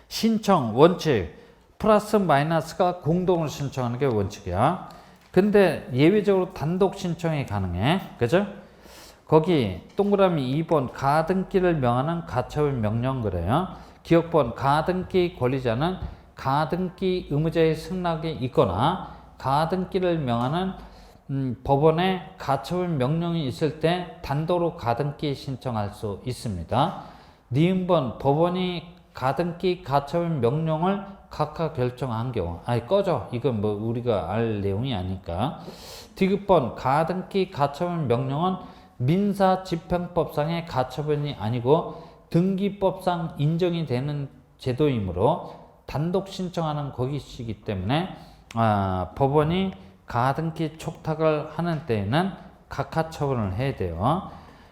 A: 신청 원칙 플러스 마이너스가 공동으로 신청하는 게 원칙이야. 근데 예외적으로 단독 신청이 가능해. 그죠? 거기 동그라미 2번 가등기를 명하는 가처분 명령 그래요. 기억번 가등기 권리자는 가등기 의무자의 승낙이 있거나 가등기를 명하는 법원에 가처분 명령이 있을 때 단독으로 가등기 신청할 수 있습니다. 니은번 법원이 가등기 가처분 명령을 각각 결정한 경우 꺼져. 이건 뭐 우리가 알 내용이 아니까. 디귿번 가등기 가처분 명령은 민사집행법상의 가처분이 아니고 등기법상 인정이 되는 제도이므로 단독 신청하는 것이기 때문에 법원이 가등기 촉탁을 하는 때에는 각하 처분을 해야 돼요.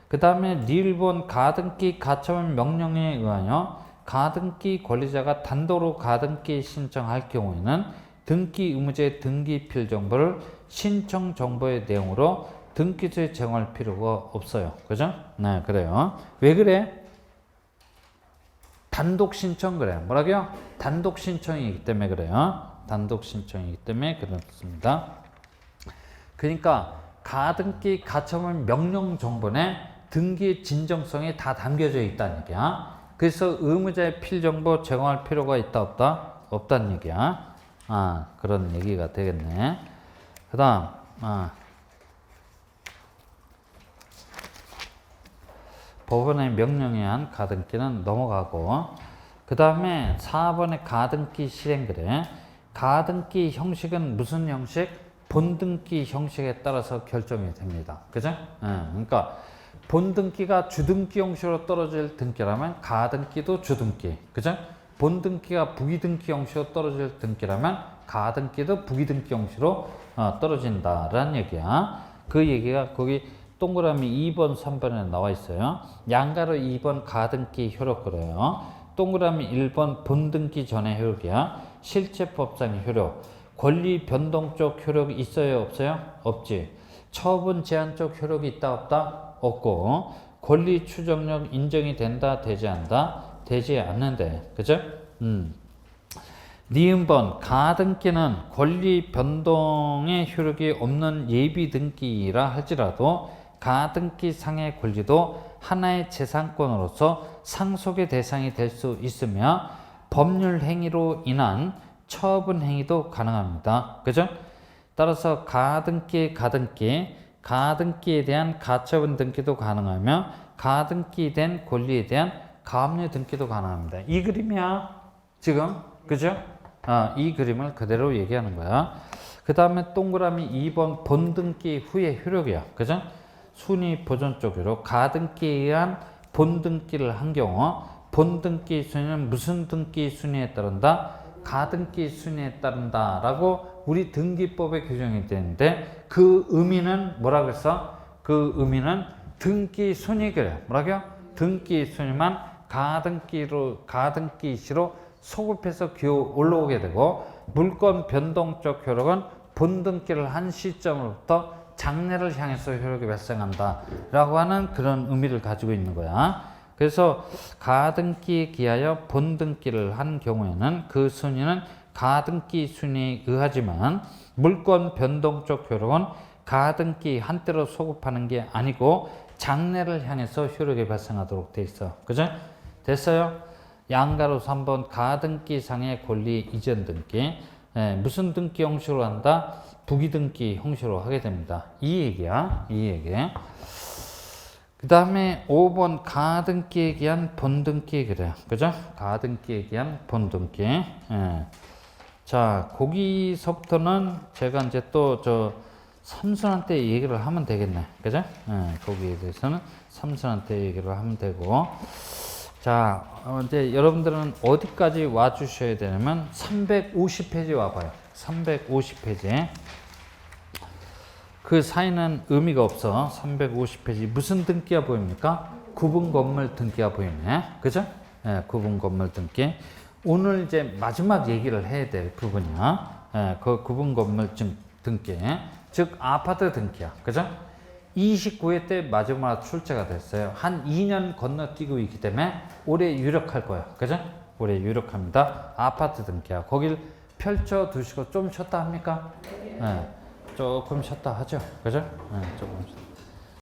A: 그 다음에 니을본 가등기 가처분 명령에 의하여 가등기 권리자가 단독으로 가등기 신청할 경우에는 등기 의무자의 등기 필정보를 신청 정보의 내용으로 등기소에 제공할 필요가 없어요. 그죠? 네, 그래요. 왜 그래? 단독 신청 그래요. 뭐라고요? 단독 신청이기 때문에 그래요. 단독 신청이기 때문에 그렇습니다. 그러니까 가등기 가처분 명령 정보에 등기의 진정성이 다 담겨져 있다는 얘기야. 그래서 의무자의 필정보 제공할 필요가 있다 없다? 없다는 얘기야. 그런 얘기가 되겠네. 그 다음, 법원의 명령에 의한 가등기는 넘어가고, 그 다음에 4번의 가등기 실행글에 가등기 형식은 무슨 형식? 본등기 형식에 따라서 결정이 됩니다. 그죠? 그러니까 본등기가 주등기 형식으로 떨어질 등기라면 가등기도 주등기. 그죠? 본등기가 부기등기 형식으로 떨어질 등기라면 가등기도 부기등기 형식으로 떨어진다라는 얘기야. 그 얘기가 거기 동그라미 2번, 3번에 나와 있어요. 양가로 2번 가등기 효력그래요. 동그라미 1번 본등기 전의 효력이야. 실체법상의 효력. 권리 변동적 효력이 있어요, 없어요? 없지. 처분 제한적 효력이 있다, 없다? 없고. 권리 추정력 인정이 된다, 되지 않다? 되지 않는데. 그죠? 니은번 가등기는 권리 변동의 효력이 없는 예비 등기라 할지라도 가등기 상의 권리도 하나의 재산권으로서 상속의 대상이 될 수 있으며 법률 행위로 인한 처분 행위도 가능합니다. 그죠? 따라서 가등기에 대한 가처분 등기도 가능하며 가등기 된 권리에 대한 가압류 등기도 가능합니다. 이 그림이야. 지금. 그죠? 이 그림을 그대로 얘기하는 거야. 그 다음에 동그라미 2번 본등기 후의 효력이야. 그죠? 순위 보존적 효력. 가등기에 의한 본등기를 한 경우 본등기 순위는 무슨 등기 순위에 따른다? 가등기 순위에 따른다 라고 우리 등기법에 규정이 되는데 그 의미는 뭐라 그랬어? 그 의미는 등기 순위 그래. 뭐라고요? 등기 순위만 가등기시로 소급해서 기어 올라오게 되고 물권 변동적 효력은 본등기를 한 시점으로부터 장래를 향해서 효력이 발생한다 라고 하는 그런 의미를 가지고 있는 거야. 그래서 가등기에 기하여 본등기를 한 경우에는 그 순위는 가등기 순위에 의하지만 물권 변동적 효력은 가등기 한때로 소급하는 게 아니고 장래를 향해서 효력이 발생하도록 돼 있어. 그죠? 됐어요? 양가로 3번 가등기상의 권리 이전 등기. 무슨 등기 형식으로 한다? 부기등기 형식으로 하게 됩니다. 이 얘기야. 이 얘기. 그 다음에 5번 가등기에 기한 본등기 그래. 그죠? 가등기에 기한 본등기. 자, 거기서부터는 제가 이제 또 삼순한테 얘기를 하면 되겠네. 그죠? 거기에 대해서는 삼순한테 얘기를 하면 되고. 자, 이제 여러분들은 어디까지 와 주셔야 되냐면 350페이지 와봐요. 350페이지. 그 사이는 의미가 없어. 350페이지. 무슨 등기가 보입니까? 구분 건물 등기가 보이네. 그죠? 구분 건물 등기. 오늘 이제 마지막 얘기를 해야 될 부분이야. 그 구분 건물 등기. 즉, 아파트 등기야. 그죠? 29회 때 마지막 출제가 됐어요. 한 2년 건너뛰고 있기 때문에 올해 유력할 거야. 그죠? 올해 유력합니다. 아파트 등기야. 거길 펼쳐 두시고 좀 쉬었다 합니까? 조금 쉬었다 하죠. 그죠? 조금 쉬었다.